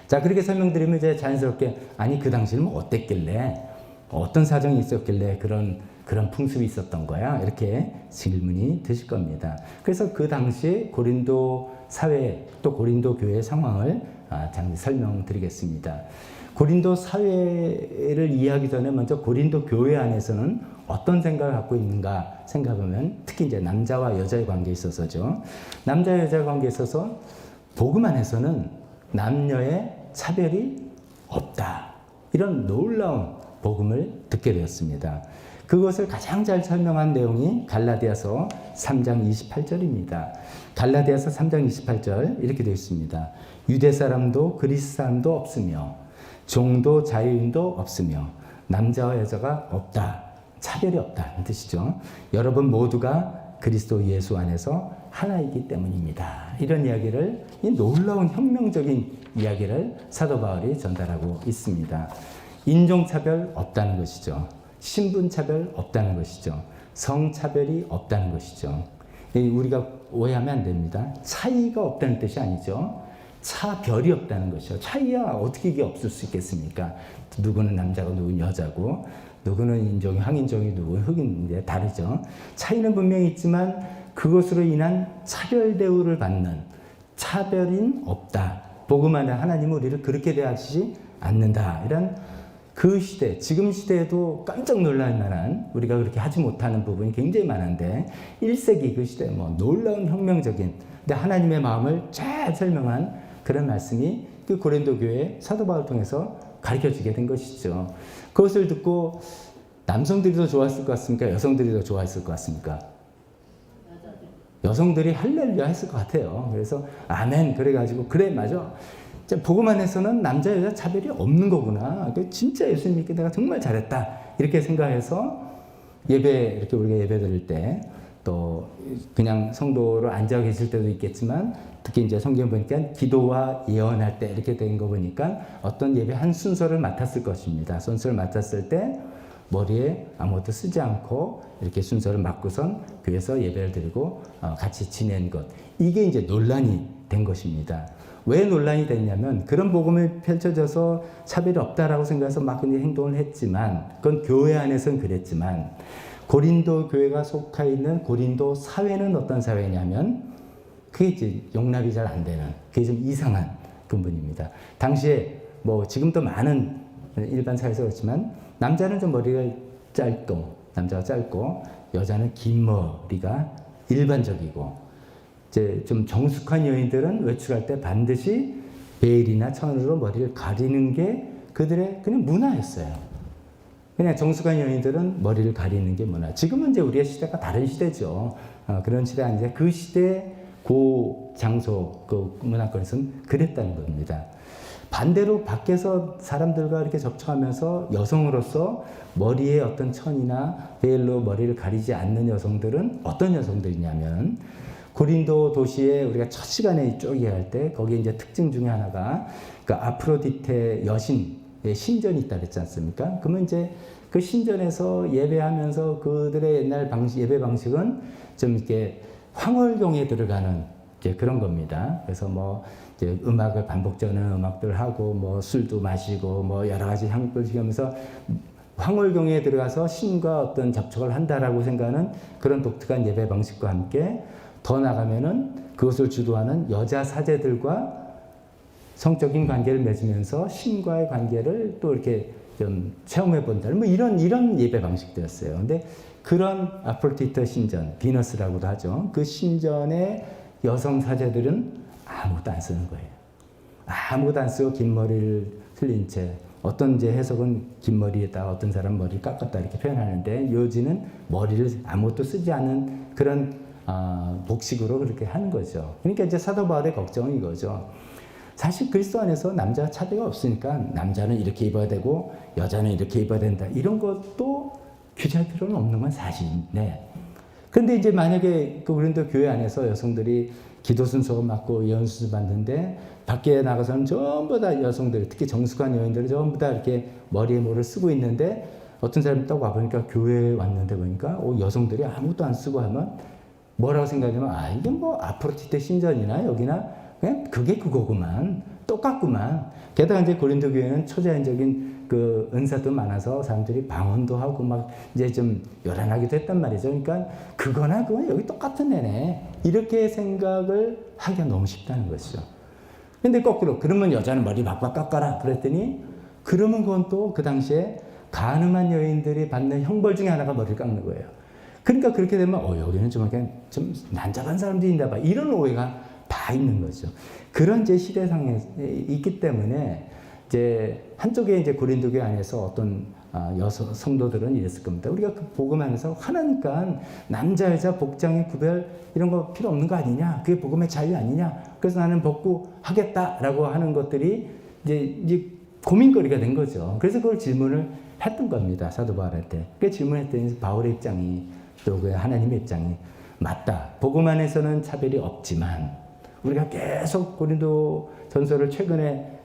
자, 그렇게 설명드리면 이제 자연스럽게 아니 그 당시는 뭐 어땠길래 어떤 사정이 있었길래 그런 풍습이 있었던 거야 이렇게 질문이 드실 겁니다. 그래서 그 당시 고린도 사회 또 고린도 교회 상황을 잠시 설명드리겠습니다. 고린도 사회를 이해하기 전에 먼저 고린도 교회 안에서는 어떤 생각을 갖고 있는가 생각하면 특히 이제 남자와 여자의 관계에 있어서죠. 남자 여자의 관계에 있어서 복음 안에서는 남녀의 차별이 없다. 이런 놀라운 복음을 듣게 되었습니다. 그것을 가장 잘 설명한 내용이 갈라디아서 3장 28절입니다. 갈라디아서 3장 28절 이렇게 되어 있습니다. 유대 사람도 그리스 사람도 없으며 종도 자유인도 없으며 남자와 여자가 없다. 차별이 없다는 뜻이죠. 여러분 모두가 그리스도 예수 안에서 하나이기 때문입니다. 이런 이야기를 이 놀라운 혁명적인 이야기를 사도 바울이 전달하고 있습니다. 인종차별 없다는 것이죠. 신분차별 없다는 것이죠. 성차별이 없다는 것이죠. 우리가 오해하면 안 됩니다. 차이가 없다는 뜻이 아니죠. 차별이 없다는 것이죠. 차이야 어떻게 이게 없을 수 있겠습니까? 누구는 남자고 누구는 여자고 누구는 인종이 황인종이 누구는 흑인인데 다르죠. 차이는 분명히 있지만 그것으로 인한 차별 대우를 받는 차별인 없다. 복음 안에 하나님은 우리를 그렇게 대하시지 않는다. 이런 그 시대, 지금 시대에도 깜짝 놀랄 만한 우리가 그렇게 하지 못하는 부분이 굉장히 많은데 1세기 그 시대에 뭐 놀라운 혁명적인 근데 하나님의 마음을 잘 설명한 그런 말씀이 그 고린도 교회 사도 바울을 통해서 가르쳐주게 된 것이죠. 그것을 듣고 남성들이 더 좋아했을 것 같습니까? 여성들이 더 좋아했을 것 같습니까? 여성들이 할렐루야 했을 것 같아요. 그래서 아멘 그래가지고 그래 맞아. 복음 안에서는 남자 여자 차별이 없는 거구나. 진짜 예수님 믿게 내가 정말 잘했다. 이렇게 생각해서 예배 이렇게 우리가 예배 드릴 때 또 그냥 성도로 앉아 계실 때도 있겠지만 특히 이제 성경 보니까 기도와 예언할 때 이렇게 된 거 보니까 어떤 예배 한 순서를 맡았을 것입니다. 순서를 맡았을 때 머리에 아무것도 쓰지 않고 이렇게 순서를 맡고선 교회에서 예배를 드리고 같이 지낸 것. 이게 이제 논란이 된 것입니다. 왜 논란이 됐냐면 그런 복음이 펼쳐져서 차별이 없다라고 생각해서 막 그냥 행동을 했지만 그건 교회 안에서는 그랬지만 고린도 교회가 속해 있는 고린도 사회는 어떤 사회냐면 그게 이제 용납이 잘 안 되는 그게 좀 이상한 근본입니다. 당시에 뭐 지금도 많은 일반 사회에서 그렇지만 남자는 좀 머리가 짧고 남자가 짧고 여자는 긴 머리가 일반적이고 이제 좀 정숙한 여인들은 외출할 때 반드시 베일이나 천으로 머리를 가리는 게 그들의 그냥 문화였어요. 그냥 정숙한 여인들은 머리를 가리는 게 문화. 지금은 이제 우리의 시대가 다른 시대죠. 그런 시대 아닌데 그 시대 그 장소 그 문화권에서는 그랬다는 겁니다. 반대로 밖에서 사람들과 이렇게 접촉하면서 여성으로서 머리에 어떤 천이나 베일로 머리를 가리지 않는 여성들은 어떤 여성들이냐면 고린도 도시에 우리가 첫 시간에 쭉 이해할 때 거기에 이제 특징 중에 하나가 그 아프로디테 여신의 신전이 있다 그랬지 않습니까? 그러면 이제 그 신전에서 예배하면서 그들의 옛날 예배 방식은 좀 이렇게 황홀경에 들어가는 이제 그런 겁니다. 그래서 뭐 이제 음악을 반복적인 음악들을 하고 뭐 술도 마시고 뭐 여러 가지 향불 피우면서 황홀경에 들어가서 신과 어떤 접촉을 한다라고 생각하는 그런 독특한 예배 방식과 함께 더 나가면은 그것을 주도하는 여자 사제들과 성적인 관계를 맺으면서 신과의 관계를 또 이렇게 좀 체험해 본다는 뭐 이런 예배 방식들이었어요. 근데 그런 아프로디테 신전, 비너스라고도 하죠. 그 신전의 여성 사제들은 아무것도 안 쓰는 거예요. 아무것도 안 쓰고 긴 머리를 흘린 채 어떤 이제 해석은 긴 머리에다가 어떤 사람 머리 깎았다 이렇게 표현하는데 요지는 머리를 아무것도 쓰지 않은 그런 복식으로 그렇게 하는 거죠. 그러니까 이제 사도 바울의 걱정은 이거죠. 사실 그리스도 안에서 남자 차별이 없으니까 남자는 이렇게 입어야 되고 여자는 이렇게 입어야 된다. 이런 것도 규제할 필요는 없는 건 사실인데. 그런데 이제 만약에 그 고린도 교회 안에서 여성들이 기도 순서가 맞고 예언 순서 맞는데 밖에 나가서는 전부 다 여성들, 특히 정숙한 여인들이 전부 다 이렇게 머리에 뭐를 쓰고 있는데 어떤 사람이 딱 와보니까 교회에 왔는데 보니까 여성들이 아무것도 안 쓰고 하면 뭐라고 생각하냐면 이게 뭐 아프로디테 신전이나 여기나 그냥 그게 그거구만. 똑같구만. 게다가 이제 고린도 교회는 초자연적인 그 은사도 많아서 사람들이 방언도 하고 막 이제 좀 요란하기도 했단 말이죠. 그러니까 그거나 그건 여기 똑같은 애네. 이렇게 생각을 하기가 너무 쉽다는 것이죠. 근데 거꾸로 그러면 여자는 머리 박박 깎아라 그랬더니 그러면 그건 또 그 당시에 가늠한 여인들이 받는 형벌 중에 하나가 머리를 깎는 거예요. 그러니까 그렇게 되면 여기는 좀 난잡한 사람들인가 봐. 이런 오해가 다 있는 거죠. 그런 이제 시대상에 있기 때문에 이제 한쪽에 이제 고린도 교회 안에서 어떤 여성 성도들은 이랬을 겁니다. 우리가 그 복음 안에서 하나니까 남자 여자 복장의 구별 이런 거 필요 없는 거 아니냐? 그게 복음의 자유 아니냐? 그래서 나는 벗고 하겠다라고 하는 것들이 이제 고민거리가 된 거죠. 그래서 그걸 질문을 했던 겁니다. 사도 바울한테. 그 질문했더니 바울의 입장이 또 그 하나님의 입장이 맞다. 복음 안에서는 차별이 없지만 우리가 계속 고린도 전서를 최근에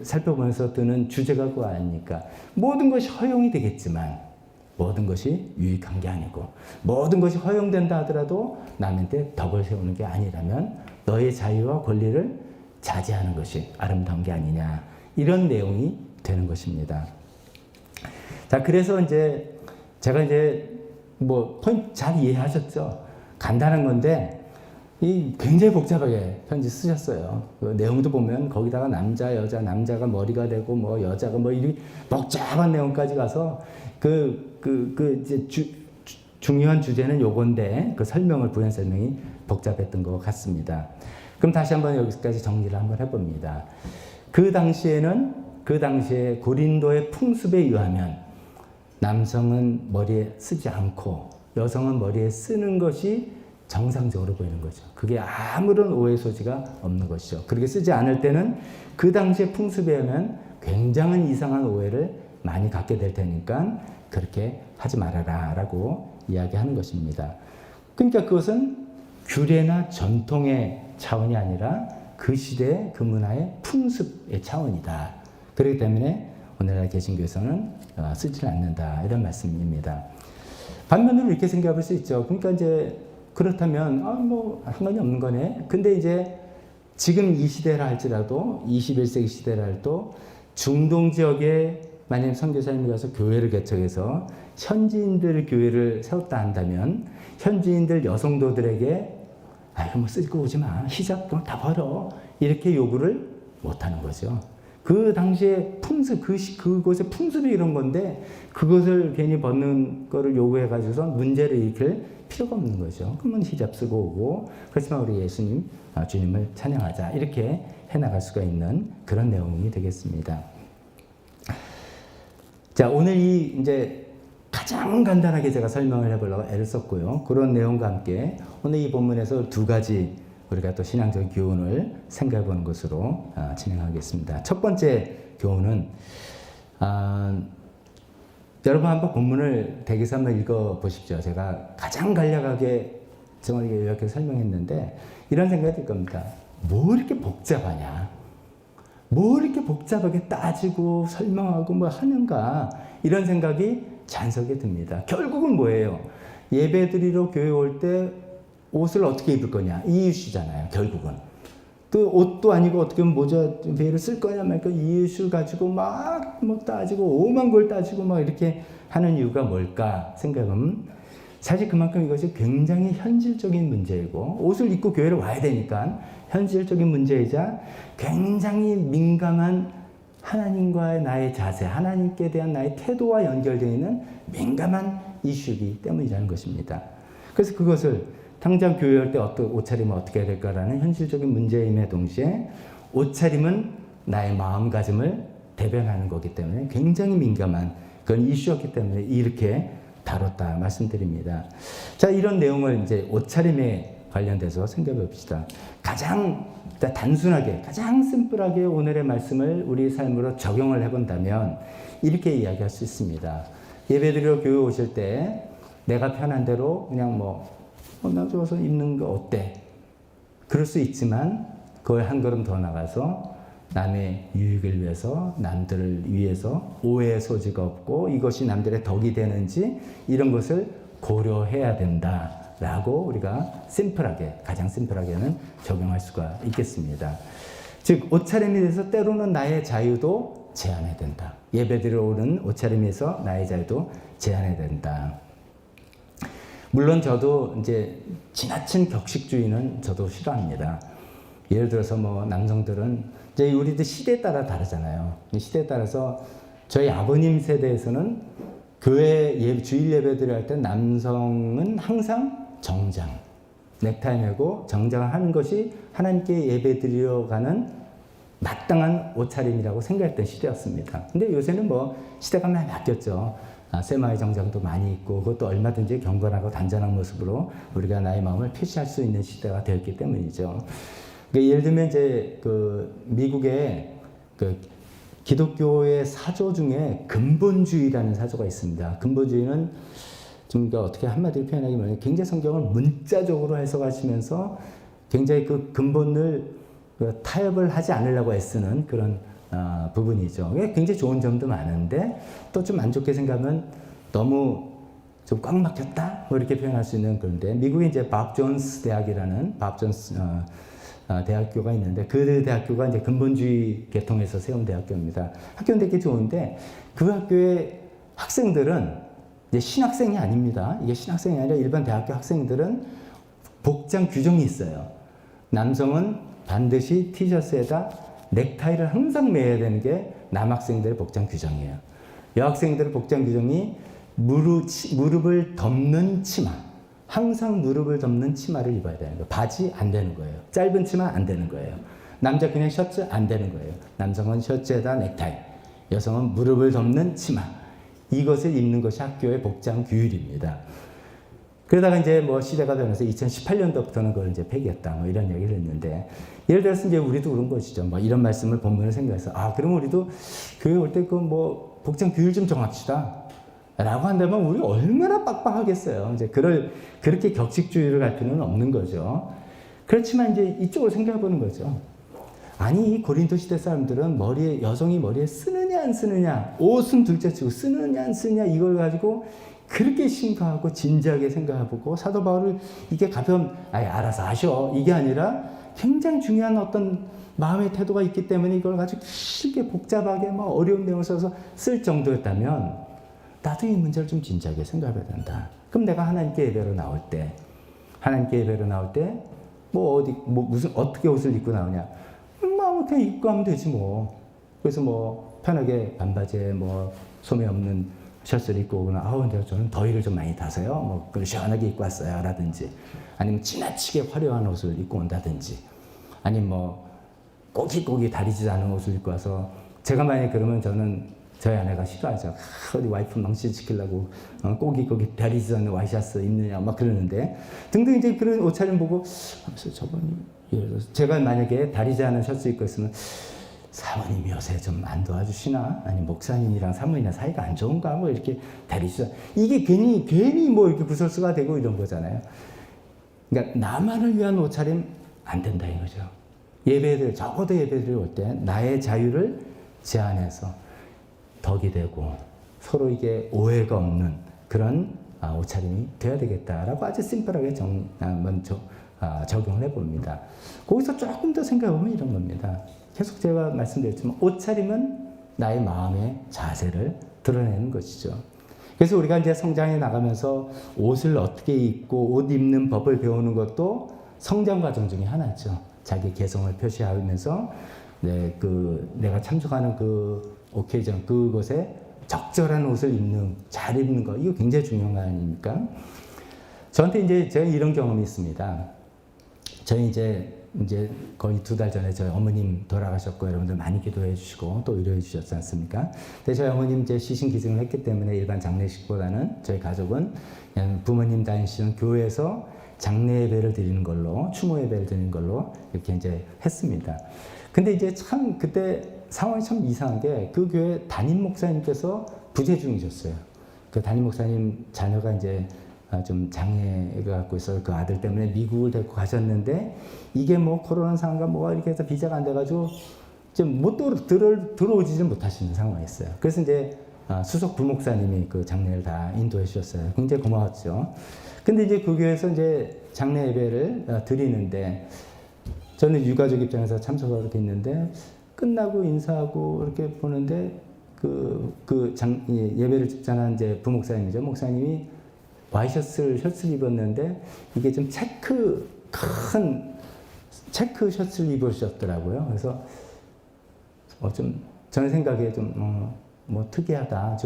살펴보면서 드는 주제가 그거 아닙니까? 모든 것이 허용이 되겠지만 모든 것이 유익한 게 아니고 모든 것이 허용된다 하더라도 남한테 덕을 세우는 게 아니라면 너의 자유와 권리를 자제하는 것이 아름다운 게 아니냐. 이런 내용이 되는 것입니다. 자, 그래서 이제 제가 이제 뭐 포인트 잘 이해하셨죠? 간단한 건데 굉장히 복잡하게 편지 쓰셨어요. 그 내용도 보면 거기다가 남자, 여자, 남자가 머리가 되고 뭐 여자가 뭐 이렇게 복잡한 내용까지 가서 이제 중요한 주제는 요건데 그 설명을 부연 설명이 복잡했던 것 같습니다. 그럼 다시 한번 여기까지 정리를 한번 해봅니다. 그 당시에 고린도의 풍습에 의하면 남성은 머리에 쓰지 않고 여성은 머리에 쓰는 것이 정상적으로 보이는 거죠. 그게 아무런 오해 소지가 없는 것이죠. 그렇게 쓰지 않을 때는 그 당시의 풍습에 의하면 굉장한 이상한 오해를 많이 갖게 될 테니까 그렇게 하지 말아라 라고 이야기하는 것입니다. 그러니까 그것은 규례나 전통의 차원이 아니라 그 시대 그 문화의 풍습의 차원이다. 그렇기 때문에 오늘날 개신교에서는 쓰지를 않는다 이런 말씀입니다. 반면으로 이렇게 생각할 수 있죠. 그러니까 이제 그렇다면 뭐 상관이 없는 거네. 근데 이제 지금 이 시대라 할지라도 21세기 시대라 할도 중동 지역에 만약 선교사님이 가서 교회를 개척해서 현지인들 교회를 세웠다 한다면 현지인들 여성도들에게 이거 뭐 쓰고 오지 마. 히잡 다 버려. 이렇게 요구를 못하는 거죠. 그 당시에 풍습, 그곳의 풍습이 이런 건데 그것을 괜히 벗는 거를 요구해가지고서 문제를 일으킬 필요가 없는 거죠. 그러면 히잡 쓰고 오고 그렇지만 우리 예수님, 주님을 찬양하자 이렇게 해나갈 수가 있는 그런 내용이 되겠습니다. 자, 오늘 이제 가장 간단하게 제가 설명을 해보려고 애를 썼고요. 그런 내용과 함께 오늘 이 본문에서 두 가지 우리가 또 신앙적 교훈을 생각해 보는 것으로 진행하겠습니다. 첫 번째 교훈은 여러분 한번 본문을 대개서 한번 읽어 보십시오. 제가 가장 간략하게 정확하게 이렇게 설명했는데 이런 생각이 들 겁니다. 뭐 이렇게 복잡하냐? 뭐 이렇게 복잡하게 따지고 설명하고 뭐 하는가? 이런 생각이 잔뜩 듭니다. 결국은 뭐예요? 예배드리러 교회 올 때 옷을 어떻게 입을 거냐 이 이슈잖아요. 결국은 또 옷도 아니고 어떻게 모자 베일을 쓸 거냐 말까 이 이슈를 가지고 막 따지고 오만 걸 따지고 막 이렇게 하는 이유가 뭘까 생각하면 사실 그만큼 이것이 굉장히 현실적인 문제이고 옷을 입고 교회를 와야 되니까 현실적인 문제이자 굉장히 민감한 하나님과의 나의 자세, 하나님께 대한 나의 태도와 연결되어 있는 민감한 이슈이기 때문이라는 것입니다. 그래서 그것을 당장 교회 올 때 옷차림은 어떻게 해야 될까라는 현실적인 문제임에 동시에 옷차림은 나의 마음가짐을 대변하는 거기 때문에 굉장히 민감한 그런 이슈였기 때문에 이렇게 다뤘다 말씀드립니다. 자, 이런 내용을 이제 옷차림에 관련돼서 생각해 봅시다. 가장 단순하게, 가장 심플하게 오늘의 말씀을 우리 삶으로 적용을 해본다면 이렇게 이야기할 수 있습니다. 예배드리러 교회 오실 때 내가 편한 대로 그냥 나 좋아서 입는 거 어때? 그럴 수 있지만 그걸 한 걸음 더 나가서 남의 유익을 위해서 남들을 위해서 오해의 소지가 없고 이것이 남들의 덕이 되는지 이런 것을 고려해야 된다 라고 우리가 심플하게, 가장 심플하게는 적용할 수가 있겠습니다. 즉, 옷차림에 대해서 때로는 나의 자유도 제한해야 된다. 예배드리러 오는 옷차림에서 나의 자유도 제한해야 된다. 물론 저도 이제 지나친 격식주의는 저도 싫어합니다. 예를 들어서 뭐 남성들은 이제 우리도 시대에 따라 다르잖아요. 시대에 따라서 저희 아버님 세대에서는 교회 주일 예배드릴 할 때 남성은 항상 정장, 넥타이 메고 정장을 하는 것이 하나님께 예배드리러 가는 마땅한 옷차림이라고 생각했던 시대였습니다. 근데 요새는 뭐 시대가 많이 바뀌었죠. 세마이 정장도 많이 있고 그것도 얼마든지 경건하고 단단한 모습으로 우리가 나의 마음을 표시할 수 있는 시대가 되었기 때문이죠. 그러니까 예를 들면 이제 그 미국의 그 기독교의 사조 중에 근본주의라는 사조가 있습니다. 근본주의는 좀 어떻게 한마디로 표현하기면 굉장히 성경을 문자적으로 해석하시면서 굉장히 그 근본을 타협을 하지 않으려고 애쓰는 그런 부분이죠. 굉장히 좋은 점도 많은데 또 좀 안 좋게 생각하면 너무 좀 꽉 막혔다 뭐 이렇게 표현할 수 있는 그런데 미국에 이제 밥 존스 대학이라는 밥 존스 대학교가 있는데 그 대학교가 이제 근본주의 계통에서 세운 대학교입니다. 학교는 되게 좋은데 그 학교의 학생들은 이제 신학생이 아닙니다. 이게 신학생이 아니라 일반 대학교 학생들은 복장 규정이 있어요. 남성은 반드시 티셔츠에다 넥타이를 항상 매야 되는 게 남학생들의 복장 규정이에요. 여학생들의 복장 규정이 무릎을 덮는 치마. 항상 무릎을 덮는 치마를 입어야 되는 거예요. 바지 안 되는 거예요. 짧은 치마 안 되는 거예요. 남자 그냥 셔츠 안 되는 거예요. 남성은 셔츠에다 넥타이, 여성은 무릎을 덮는 치마. 이것을 입는 것이 학교의 복장 규율입니다. 그러다가 이제 뭐 시대가 변해서 2018년도부터는 그걸 이제 폐기했다. 뭐 이런 얘기를 했는데 예를 들어서 이제 우리도 그런 것이죠. 뭐 이런 말씀을 본문을 생각해서 그럼 우리도 교회 올 때 그 뭐 복장 규율 좀 정합시다. 라고 한다면 우리 얼마나 빡빡하겠어요. 이제 그렇게 격식주의를 할 필요는 없는 거죠. 그렇지만 이제 이쪽으로 생각해 보는 거죠. 아니, 이 고린도 시대 사람들은 여성이 머리에 쓰느냐 안 쓰느냐, 옷은 둘째치고 쓰느냐 안 쓰느냐 이걸 가지고 그렇게 심각하고 진지하게 생각해보고 사도 바울을 이게 가벼운, 알아서 하셔. 이게 아니라 굉장히 중요한 어떤 마음의 태도가 있기 때문에 이걸 가지고 길게 복잡하게 막 어려운 내용을 써서 쓸 정도였다면 나도 이 문제를 좀 진지하게 생각해야 된다. 그럼 내가 하나님께 예배로 나올 때, 어떻게 옷을 입고 나오냐? 그냥 입고 하면 되지 뭐. 그래서 뭐 편하게 반바지에 뭐 소매 없는 셔츠를 입고 오거나, 근데 저는 더위를 좀 많이 타서요. 뭐 그걸 시원하게 입고 왔어요. 라든지, 아니면 지나치게 화려한 옷을 입고 온다든지, 아니면 뭐 꼬깃꼬깃 다리지 않은 옷을 입고 와서 제가 만약에 그러면 저희 아내가 싫어하죠. 어디 와이프 망신시키려고 꼬깃꼬깃 다리지 않는 와이셔츠 입느냐 막 그러는데 등등 이제 그런 옷차림 보고 하면서 저번이 예를 들어서 제가 만약에 다리지 않은 셔츠 입고 있으면 사모님이 요새 좀 안 도와주시나? 아니 목사님이랑 사모님이랑 사이가 안 좋은가? 뭐 이렇게 다리지 이게 괜히 뭐 이렇게 구설수가 되고 이런 거잖아요. 그러니까 나만을 위한 옷차림 안 된다 이거죠. 적어도 예배드릴 올 때 나의 자유를 제한해서 덕이 되고 서로 이게 오해가 없는 그런 옷차림이 되어야 되겠다라고 아주 심플하게 먼저 적용을 해봅니다. 거기서 조금 더 생각해보면 이런 겁니다. 계속 제가 말씀드렸지만 옷차림은 나의 마음의 자세를 드러내는 것이죠. 그래서 우리가 이제 성장해 나가면서 옷을 어떻게 입고 옷 입는 법을 배우는 것도 성장 과정 중에 하나죠. 자기 개성을 표시하면서 내가 참석하는 그 오케이전 그곳에 적절한 옷을 잘 입는 거 이거 굉장히 중요한 거 아닙니까? 저한테 이제 제가 이런 경험이 있습니다. 저희 이제 거의 2달 전에 저희 어머님 돌아가셨고 여러분들 많이 기도해 주시고 또 위로해 주셨지 않습니까? 근데 저희 어머님 이제 시신 기증을 했기 때문에 일반 장례식보다는 저희 가족은 그냥 부모님 다니시는 교회에서 장례 예배를 드리는 걸로 추모 예배를 드리는 걸로 이렇게 이제 했습니다. 근데 이제 참 그때 상황이 참 이상한 게 그 교회 담임 목사님께서 부재 중이셨어요. 그 담임 목사님 자녀가 이제 좀 장애가 갖고 있어서 그 아들 때문에 미국을 데리고 가셨는데 이게 뭐 코로나 상황과 뭐가 이렇게 해서 비자가 안 돼가지고 좀 못 들어오지를 못하시는 상황이었어요. 그래서 이제 수석 부목사님이 그 장례를 다 인도해 주셨어요. 굉장히 고마웠죠. 근데 이제 그 교회에서 이제 장례 예배를 드리는데 저는 유가족 입장에서 참석을 이렇게 했는데 끝나고 인사하고 이렇게 보는데 예배를 집전한 이제 부목사님이죠. 목사님이 셔츠를 입었는데 이게 좀 큰 체크 셔츠를 입으셨더라고요. 그래서 좀 저는 생각에 좀 뭐 특이하다.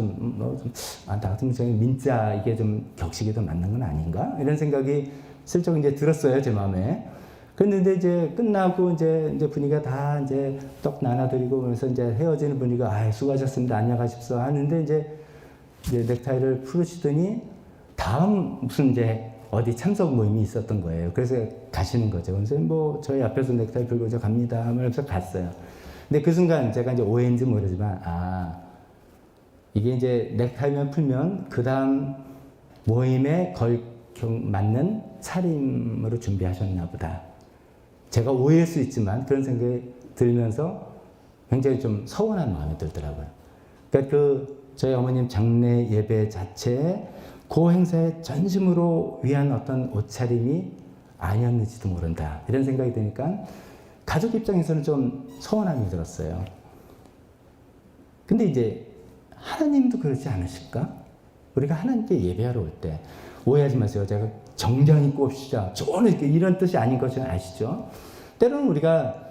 나 같은 경우는 민자 이게 좀 격식이 더 맞는 건 아닌가? 이런 생각이 슬쩍 이제 들었어요, 제 마음에. 그런데 이제 끝나고 이제 분위기가 다 이제 떡 나눠드리고 그래서 이제 헤어지는 분위기가 수고하셨습니다. 안녕하십시오 하는데 이제 넥타이를 풀으시더니 다음 무슨 이제 어디 참석 모임이 있었던 거예요. 그래서 가시는 거죠. 그래서 뭐 저희 앞에서 넥타이 풀고 저 갑니다 하면서 갔어요. 근데 그 순간 제가 이제 오해인지 모르지만 이게 이제 넥타이만 풀면 그 다음 모임에 맞는 차림으로 준비하셨나 보다. 제가 오해할 수 있지만 그런 생각이 들면서 굉장히 좀 서운한 마음이 들더라고요. 그러니까 저희 어머님 장례 예배 자체에 그 행사에 전심으로 위한 어떤 옷차림이 아니었는지도 모른다. 이런 생각이 드니까 가족 입장에서는 좀 서운함이 들었어요. 근데 이제 하나님도 그렇지 않으실까? 우리가 하나님께 예배하러 올 때 오해하지 마세요. 제가 정장 입고 옵시다. 저는 이런 뜻이 아닌 것을 아시죠? 때로는 우리가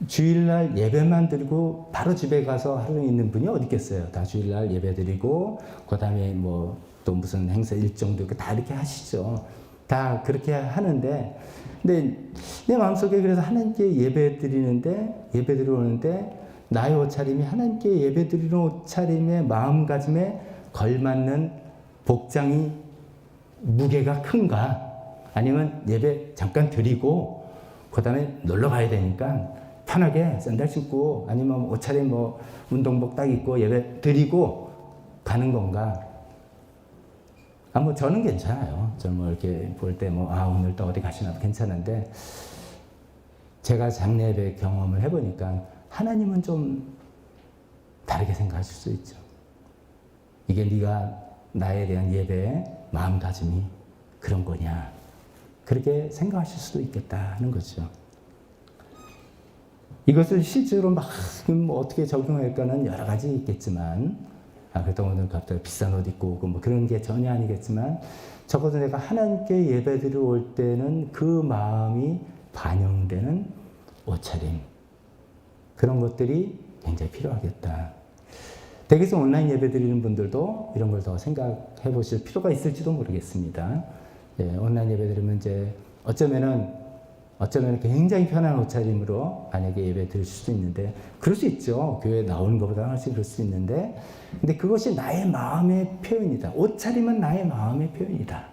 주일날 예배만 드리고 바로 집에 가서 하루 있는 분이 어디 있겠어요? 다 주일날 예배 드리고 그 다음에 뭐 또 무슨 행사 일정도 있고 다 이렇게 하시죠. 다 그렇게 하는데 근데 내 마음속에 그래서 하나님께 예배 드리러 오는데 나의 옷차림이 하나님께 예배 드리는 옷차림의 마음가짐에 걸맞는 복장이 무게가 큰가? 아니면 예배 잠깐 드리고 그 다음에 놀러 가야 되니까 편하게 샌들 신고 아니면 옷차림 뭐 운동복 딱 입고 예배 드리고 가는 건가? 뭐 저는 괜찮아요. 저는 뭐 이렇게 볼 때 오늘 또 어디 가시나 괜찮은데 제가 장례 예배 경험을 해보니까 하나님은 좀 다르게 생각하실 수 있죠. 이게 네가 나에 대한 예배의 마음가짐이 그런 거냐. 그렇게 생각하실 수도 있겠다 하는 거죠. 이것을 실제로 어떻게 적용할까는 여러 가지 있겠지만 그렇다고 오늘 갑자기 비싼 옷 입고 오고 뭐 그런 게 전혀 아니겠지만 적어도 내가 하나님께 예배드리러 올 때는 그 마음이 반영되는 옷차림 그런 것들이 굉장히 필요하겠다. 댁에서 온라인 예배 드리는 분들도 이런 걸 더 생각해 보실 필요가 있을지도 모르겠습니다. 온라인 예배 드리면 이제 어쩌면 굉장히 편한 옷차림으로 만약에 예배 드릴 수도 있는데 그럴 수 있죠. 교회에 나오는 것보다 훨씬 그럴 수 있는데 근데 그것이 나의 마음의 표현이다. 옷차림은 나의 마음의 표현이다.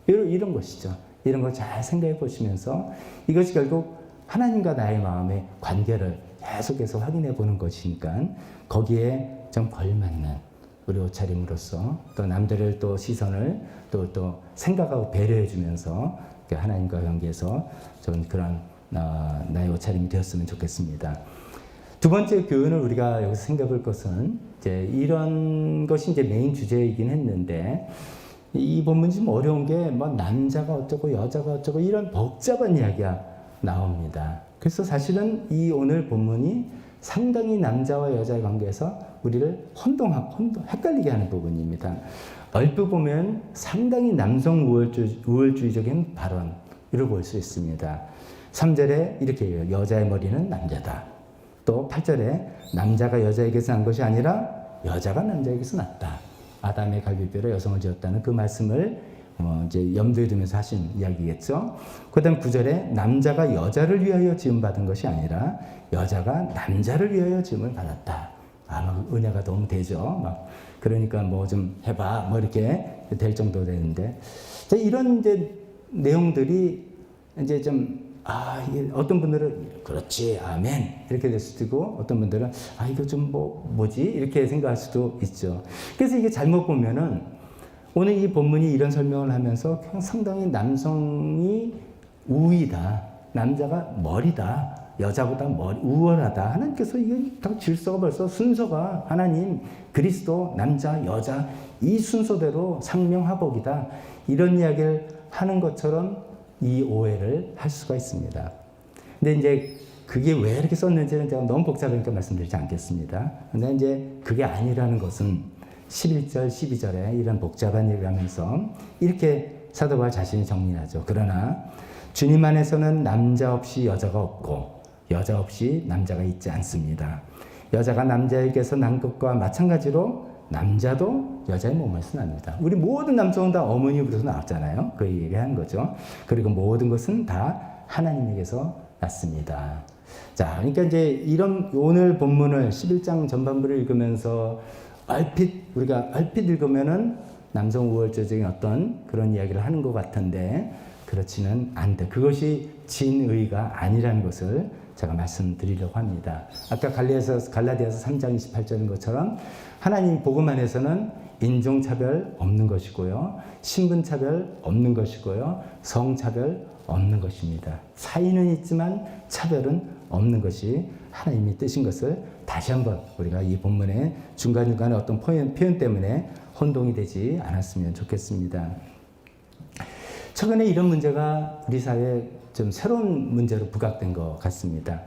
이런 것이죠. 이런 걸 잘 생각해 보시면서 이것이 결국 하나님과 나의 마음의 관계를 계속해서 확인해 보는 것이니까 거기에 좀 걸맞는 우리 옷차림으로서 또 남들을 또 시선을 또 생각하고 배려해 주면서 하나님과 관계에서 좀 그런 나의 옷차림이 되었으면 좋겠습니다. 두 번째 교훈을 우리가 여기서 생각해 볼 것은 이제 이런 것이 이제 메인 주제이긴 했는데 이 본문이 좀 어려운 게 남자가 어쩌고 여자가 어쩌고 이런 복잡한 이야기가 나옵니다. 그래서 사실은 이 오늘 본문이 상당히 남자와 여자의 관계에서 우리를 헷갈리게 하는 부분입니다. 얼핏 보면 상당히 남성 우월주의적인 발언으로 볼 수 있습니다. 3절에 이렇게 해요. 여자의 머리는 남자다. 또 8절에 남자가 여자에게서 난 것이 아니라 여자가 남자에게서 났다. 아담의 갈비뼈로 여성을 지었다는 그 말씀을 이제 염두에 두면서 하신 이야기겠죠. 그 다음 9절에 남자가 여자를 위하여 지음받은 것이 아니라 여자가 남자를 위하여 지음을 받았다. 은혜가 너무 되죠. 그러니까 좀 해봐. 이렇게 될 정도 되는데. 이런 이제 내용들이 이제 좀, 이게 어떤 분들은 그렇지, 아멘. 이렇게 될 수도 있고, 어떤 분들은 이거 좀 뭐지? 이렇게 생각할 수도 있죠. 그래서 이게 잘못 보면은 오늘 이 본문이 이런 설명을 하면서 상당히 남성이 우위다. 남자가 머리다. 여자보다 우월하다. 하나님께서 이게 다 질서가 벌써 순서가 하나님, 그리스도, 남자, 여자 이 순서대로 상명하복이다. 이런 이야기를 하는 것처럼 이 오해를 할 수가 있습니다. 근데 이제 그게 왜 이렇게 썼는지는 제가 너무 복잡하니까 말씀드리지 않겠습니다. 근데 이제 그게 아니라는 것은 11절, 12절에 이런 복잡한 얘기를 하면서 이렇게 사도 바울 자신이 정리하죠. 그러나 주님 안에서는 남자 없이 여자가 없고 여자 없이 남자가 있지 않습니다. 여자가 남자에게서 난 것과 마찬가지로 남자도 여자의 몸에서 납니다. 우리 모든 남성은 다 어머니로부터 나왔잖아요. 그 얘기한 거죠. 그리고 모든 것은 다 하나님에게서 났습니다. 자, 그러니까 이제 이런 오늘 본문을 11장 전반부를 읽으면서 우리가 얼핏 읽으면은 남성 우월주의적인 어떤 그런 이야기를 하는 것 같은데 그렇지는 않다. 그것이 진의가 아니라는 것을 제가 말씀드리려고 합니다. 아까 갈라디아서 3장 28절인 것처럼 하나님 복음 안에서는 인종차별 없는 것이고요. 신분차별 없는 것이고요. 성차별 없는 것입니다. 차이는 있지만 차별은 없는 것이 하나님이 뜻인 것을 다시 한번 우리가 이 본문의 중간중간에 어떤 표현 때문에 혼동이 되지 않았으면 좋겠습니다. 최근에 이런 문제가 우리 사회에 좀 새로운 문제로 부각된 것 같습니다.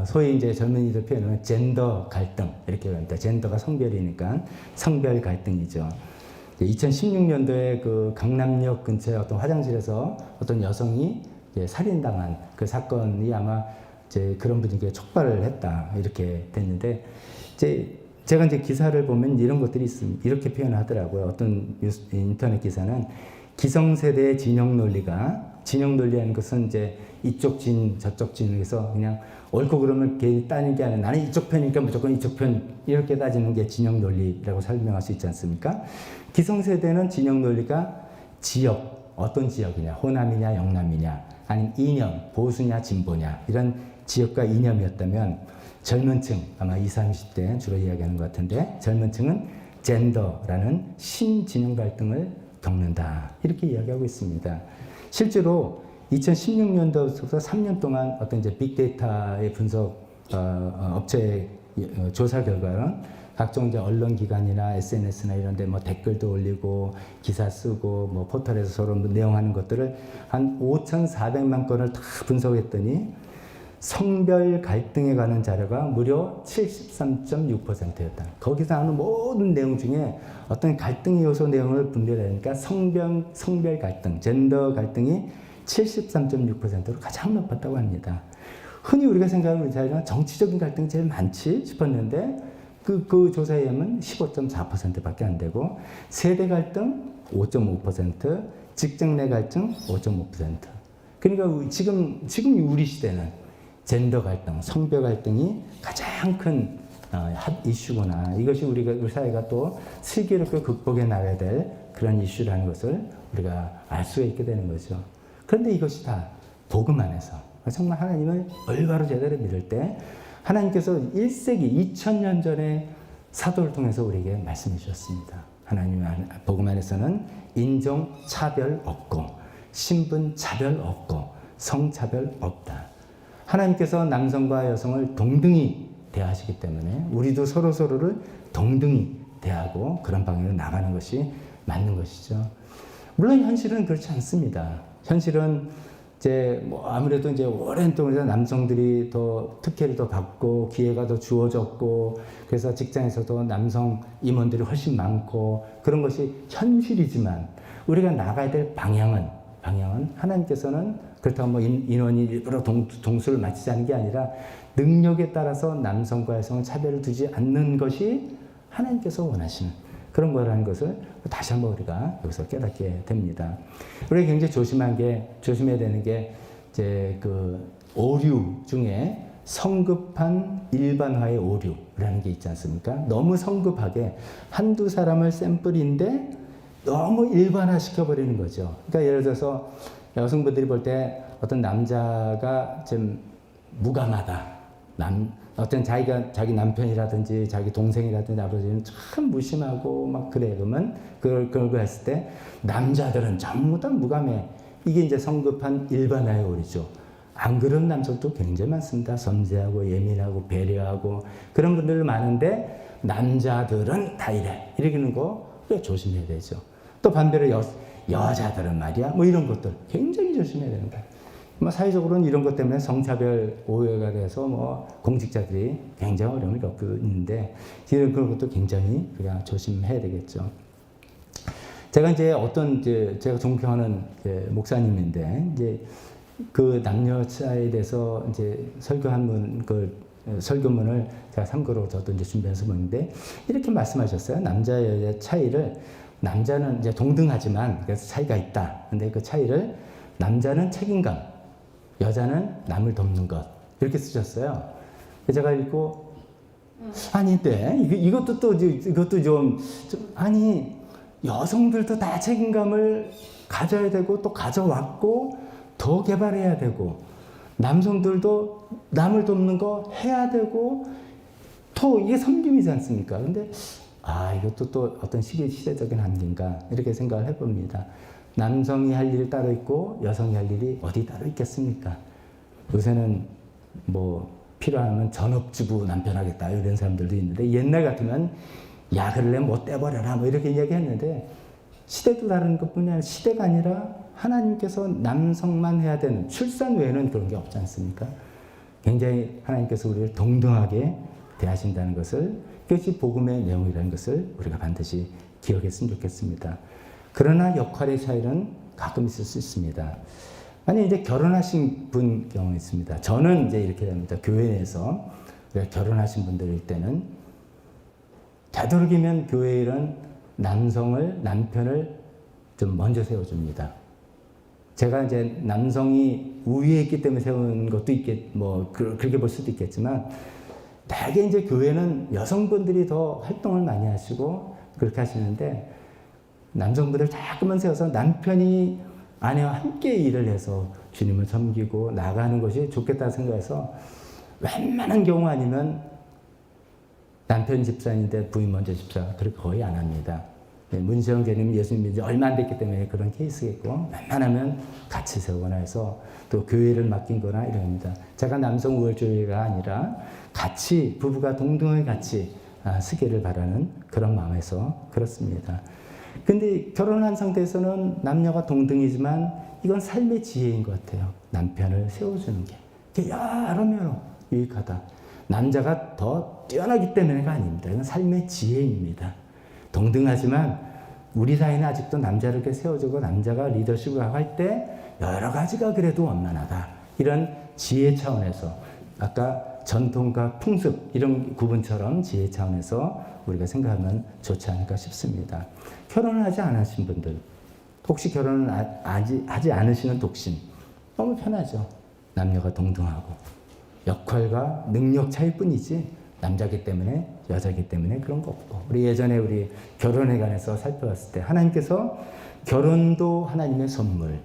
소위 이제 젊은이들 표현은 젠더 갈등 이렇게 합니다. 젠더가 성별이니까 성별 갈등이죠. 2016년도에 그 강남역 근처의 어떤 화장실에서 어떤 여성이 살인당한 그 사건이 아마 이제 그런 분위기에 촉발을 했다 이렇게 됐는데 제가 이제 기사를 보면 이런 것들이 있습니다. 이렇게 표현하더라고요. 어떤 인터넷 기사는 기성세대의 진영 논리라는 것은 이제 이쪽 진 저쪽 진에서 그냥 옳고 그러면 걔 따는 게 아니라 나는 이쪽 편이니까 무조건 이쪽 편 이렇게 따지는 게 진영 논리라고 설명할 수 있지 않습니까? 기성세대는 진영 논리가 지역, 어떤 지역이냐, 호남이냐, 영남이냐, 아니면 이념, 보수냐, 진보냐 이런 지역과 이념이었다면 젊은 층, 아마 20, 30대 주로 이야기하는 것 같은데 젊은 층은 젠더라는 신진영 갈등을 겪는다 이렇게 이야기하고 있습니다. 실제로 2016년도부터 3년 동안 어떤 이제 빅데이터의 분석 업체의 조사 결과는 각종 이제 언론 기관이나 SNS나 이런 데 뭐 댓글도 올리고 기사 쓰고 뭐 포털에서 서로 내용하는 것들을 한 5,400만 건을 다 분석했더니 성별 갈등에 관한 자료가 무려 73.6%였다. 거기서 하는 모든 내용 중에 어떤 갈등 요소 내용을 분별하니까 성별 갈등, 젠더 갈등이 73.6%로 가장 높았다고 합니다. 흔히 우리가 생각하는 우리 사회는 정치적인 갈등이 제일 많지 싶었는데 그 조사에 의하면 15.4%밖에 안 되고 세대 갈등 5.5%, 직장 내 갈등 5.5%. 그러니까 지금 우리 시대는 젠더 갈등, 성별 갈등이 가장 큰 핫 이슈구나. 이것이 우리 사회가 또 슬기롭게 극복해 나가야 될 그런 이슈라는 것을 우리가 알 수가 있게 되는 거죠. 그런데 이것이 다 복음 안에서 정말 하나님을 올바로 제대로 믿을 때 하나님께서 1세기 2000년 전에 사도를 통해서 우리에게 말씀해 주셨습니다. 하나님 복음 안에서는 인종 차별 없고 신분 차별 없고 성차별 없다. 하나님께서 남성과 여성을 동등히 대하시기 때문에 우리도 서로를 동등히 대하고 그런 방향으로 나가는 것이 맞는 것이죠. 물론 현실은 그렇지 않습니다. 현실은 이제 뭐 아무래도 이제 오랜 동안 남성들이 더 특혜를 더 받고 기회가 더 주어졌고 그래서 직장에서도 남성 임원들이 훨씬 많고 그런 것이 현실이지만 우리가 나가야 될 방향은 하나님께서는 그렇다고 뭐 인원이 일부러 동수를 맞추자는 게 아니라 능력에 따라서 남성과 여성은 차별을 두지 않는 것이 하나님께서 원하시는 그런 거라는 것을 다시 한번 우리가 여기서 깨닫게 됩니다. 우리가 굉장히 조심해야 되는 게 이제 그 오류 중에 성급한 일반화의 오류라는 게 있지 않습니까? 너무 성급하게 한두 사람을 샘플인데 너무 일반화 시켜버리는 거죠. 그러니까 예를 들어서 여성분들이 볼 때 어떤 남자가 좀 무감하다. 어떤 자기 남편이라든지 자기 동생이라든지 아버지는 참 무심하고 막 그래. 그러면 그걸 했을 때 남자들은 전부 다 무감해. 이게 이제 성급한 일반화의 오류죠. 안 그런 남성도 굉장히 많습니다. 섬세하고 예민하고 배려하고 그런 분들 많은데 남자들은 다 이래. 이러는 거 그래 조심해야 되죠. 또 반대로 여자들은 말이야. 뭐 이런 것들 굉장히 조심해야 되는 거예요. 뭐 사회적으로는 이런 것 때문에 성차별 오해가 돼서 뭐 공직자들이 굉장히 어려움을 겪고 있는데 이런 그런 것도 굉장히 그냥 조심해야 되겠죠. 제가 이제 제가 존경하는 목사님인데 이제 그 남녀 차이에 대해서 이제 설교문을 제가 참고로 저도 이제 준비해서 보는데 이렇게 말씀하셨어요. 남자 여자 차이를 남자는 이제 동등하지만 그래서 차이가 있다. 근데 그 차이를 남자는 책임감, 여자는 남을 돕는 것 이렇게 쓰셨어요. 제가 읽고 아닌데 이것도 좀 아니 여성들도 다 책임감을 가져야 되고 또 가져왔고 더 개발해야 되고 남성들도 남을 돕는 거 해야 되고 또 이게 섬김이지 않습니까? 근데 이것도 또 어떤 시대적인 한계인가 이렇게 생각을 해봅니다. 남성이 할 일이 따로 있고 여성이 할 일이 어디 따로 있겠습니까? 요새는 뭐 필요하면 전업주부 남편 하겠다 이런 사람들도 있는데 옛날 같으면 야 그럴래 뭐 떼버려라 뭐 이렇게 이야기했는데 시대도 다른 것뿐이 아니라 시대가 아니라 하나님께서 남성만 해야 되는 출산 외에는 그런 게 없지 않습니까? 굉장히 하나님께서 우리를 동등하게 대하신다는 것을 그것이 복음의 내용이라는 것을 우리가 반드시 기억했으면 좋겠습니다. 그러나 역할의 차이는 가끔 있을 수 있습니다. 아니 이제 결혼하신 분 경우 있습니다. 저는 이제 이렇게 됩니다. 교회 내에서 결혼하신 분들일 때는 되도록이면 교회 일은 남편을 좀 먼저 세워줍니다. 제가 이제 남성이 우위에 있기 때문에 세운 것도 그렇게 볼 수도 있겠지만 대개 이제 교회는 여성분들이 더 활동을 많이 하시고 그렇게 하시는데 남성분들 자꾸만 세워서 남편이 아내와 함께 일을 해서 주님을 섬기고 나가는 것이 좋겠다 생각해서 웬만한 경우 아니면 남편 집사인데 부인 먼저 집사 그렇게 거의 안 합니다. 문세영 교수님 예수님 믿은 지 얼마 안 됐기 때문에 그런 케이스겠고 웬만하면 같이 세우거나 해서 또 교회를 맡긴 거나 이럽니다. 제가 남성 우월주의가 아니라 같이 부부가 동등하게 같이 쓰기를 바라는 그런 마음에서 그렇습니다. 근데 결혼한 상태에서는 남녀가 동등이지만 이건 삶의 지혜인 것 같아요. 남편을 세워주는 게 여러모로 유익하다. 남자가 더 뛰어나기 때문에가 아닙니다. 이건 삶의 지혜입니다. 동등하지만 우리 사회는 아직도 남자를 이렇게 세워주고 남자가 리더십을 할 때 여러 가지가 그래도 원만하다. 이런 지혜 차원에서 아까 전통과 풍습 이런 구분처럼 지혜 차원에서 우리가 생각하면 좋지 않을까 싶습니다. 결혼을 하지 않으신 분들, 혹시 결혼을 하지 않으시는 독신, 너무 편하죠. 남녀가 동등하고 역할과 능력 차이뿐이지 남자기 때문에 여자기 때문에 그런 거 없고 우리 예전에 우리 결혼에 관해서 살펴봤을 때 하나님께서 결혼도 하나님의 선물,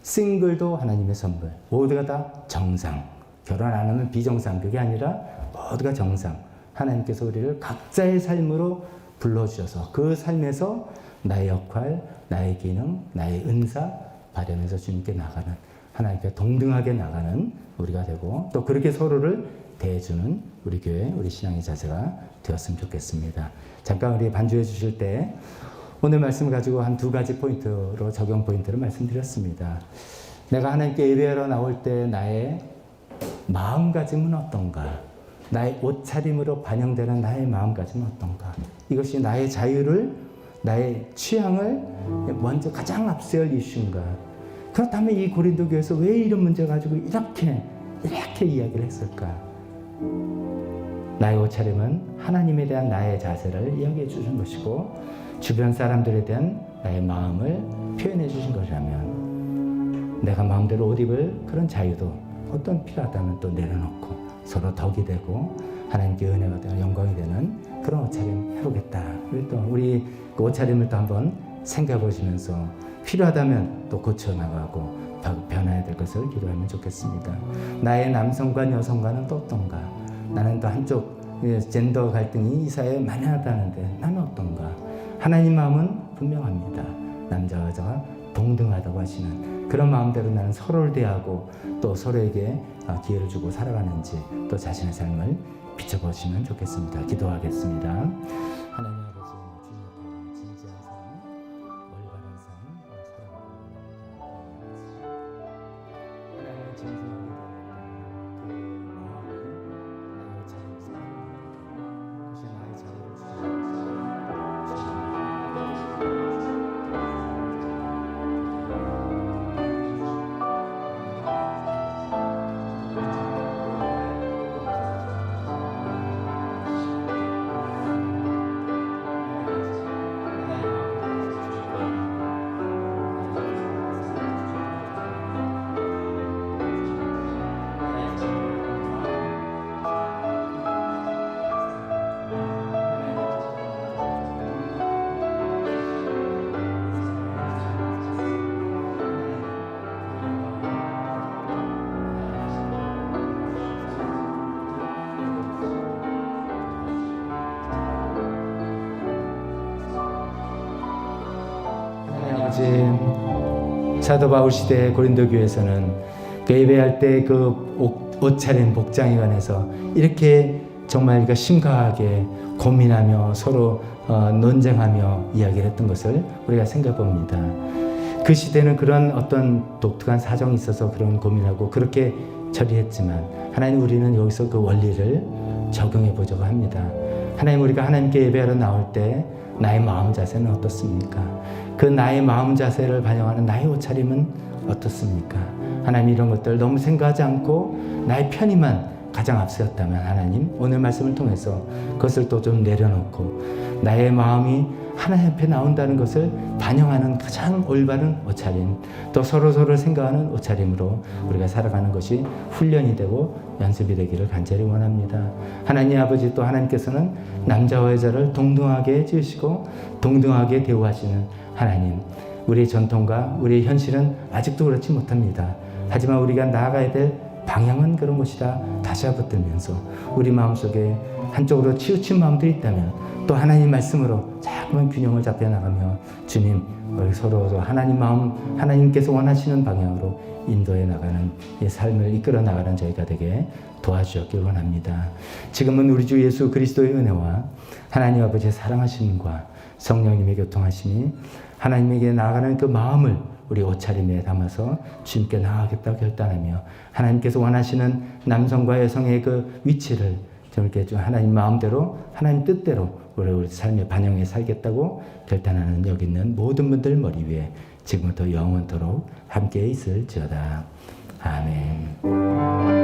싱글도 하나님의 선물, 모두가 다 정상. 결혼 안 하면 비정상. 그게 아니라 모두가 정상. 하나님께서 우리를 각자의 삶으로 불러주셔서 그 삶에서 나의 역할, 나의 기능, 나의 은사 발현해서 주님께 나가는 하나님께 동등하게 나가는 우리가 되고 또 그렇게 서로를 대해주는 우리 교회, 우리 신앙의 자세가 되었으면 좋겠습니다. 잠깐 우리 반주해 주실 때 오늘 말씀을 가지고 한 두 가지 포인트로 적용 포인트를 말씀드렸습니다. 내가 하나님께 예배하러 나올 때 나의 마음가짐은 어떤가? 나의 옷차림으로 반영되는 나의 마음가짐은 어떤가? 이것이 나의 자유를, 나의 취향을 먼저 가장 앞세울 이슈인가? 그렇다면 이 고린도 교회에서 왜 이런 문제 가지고 이렇게 이야기를 했을까? 나의 옷차림은 하나님에 대한 나의 자세를 이야기해 주신 것이고 주변 사람들에 대한 나의 마음을 표현해 주신 것이라면 내가 마음대로 옷 입을 그런 자유도 어떤 필요하다면 또 내려놓고 서로 덕이 되고 하나님께 은혜가 되고 영광이 되는 그런 옷차림 해보겠다. 그리고 또 우리 그 옷차림을 또 한번 생각해 보시면서 필요하다면 또 고쳐나가고 변화해야 될 것을 기도하면 좋겠습니다. 나의 남성관 여성관은 또 어떤가? 나는 또 한쪽 젠더 갈등이 이 사회에 만연하다는데 나는 어떤가? 하나님 마음은 분명합니다. 남자와 여자가 동등하다고 하시는 그런 마음대로 나는 서로를 대하고 또 서로에게 기회를 주고 살아가는지 또 자신의 삶을 비춰보시면 좋겠습니다. 기도하겠습니다. 하나님 아버지, 주님 앞에 진지한 삶, 올바른 삶, 하나님의 정성하게 되는 그 마음을 나의 자유에서 그것이 나의 자유를 주시옵소서. 아버지, 사도 바울 시대 고린도 교회에서는 그 예배할 때 그 옷 차림 복장에 관해서 이렇게 정말 심각하게 고민하며 서로 논쟁하며 이야기를 했던 것을 우리가 생각해 봅니다. 그 시대는 그런 어떤 독특한 사정이 있어서 그런 고민하고 그렇게 처리했지만 하나님, 우리는 여기서 그 원리를 적용해 보자고 합니다. 하나님, 우리가 하나님께 예배하러 나올 때 나의 마음 자세는 어떻습니까? 그 나의 마음 자세를 반영하는 나의 옷차림은 어떻습니까? 하나님, 이런 것들 너무 생각하지 않고 나의 편의만 가장 앞세웠다면 하나님, 오늘 말씀을 통해서 그것을 또 좀 내려놓고 나의 마음이 하나님 앞에 나온다는 것을 반영하는 가장 올바른 옷차림, 또 서로서로를 생각하는 옷차림으로 우리가 살아가는 것이 훈련이 되고 연습이 되기를 간절히 원합니다. 하나님 아버지, 또 하나님께서는 남자와 여자를 동등하게 지으시고 동등하게 대우하시는 하나님, 우리의 전통과 우리의 현실은 아직도 그렇지 못합니다. 하지만 우리가 나아가야 될 방향은 그런 것이다 다시 붙들면서 우리 마음속에 한쪽으로 치우친 마음들이 있다면 또 하나님 말씀으로 자꾸만 균형을 잡혀 나가며 주님, 우리 서로 하나님 마음, 하나님께서 원하시는 방향으로 인도해 나가는 이 삶을 이끌어 나가는 저희가 되게 도와주셨길 원합니다. 지금은 우리 주 예수 그리스도의 은혜와 하나님 아버지의 사랑하심과 성령님의 교통하심이 하나님에게 나아가는 그 마음을 우리 옷차림에 담아서 주님께 나아가겠다고 결단하며 하나님께서 원하시는 남성과 여성의 그 위치를 이렇게 하나님 마음대로 하나님 뜻대로 우리 삶에 반영해 살겠다고 결단하는 여기 있는 모든 분들 머리 위에 지금부터 영원토록 함께 있을지어다. 아멘.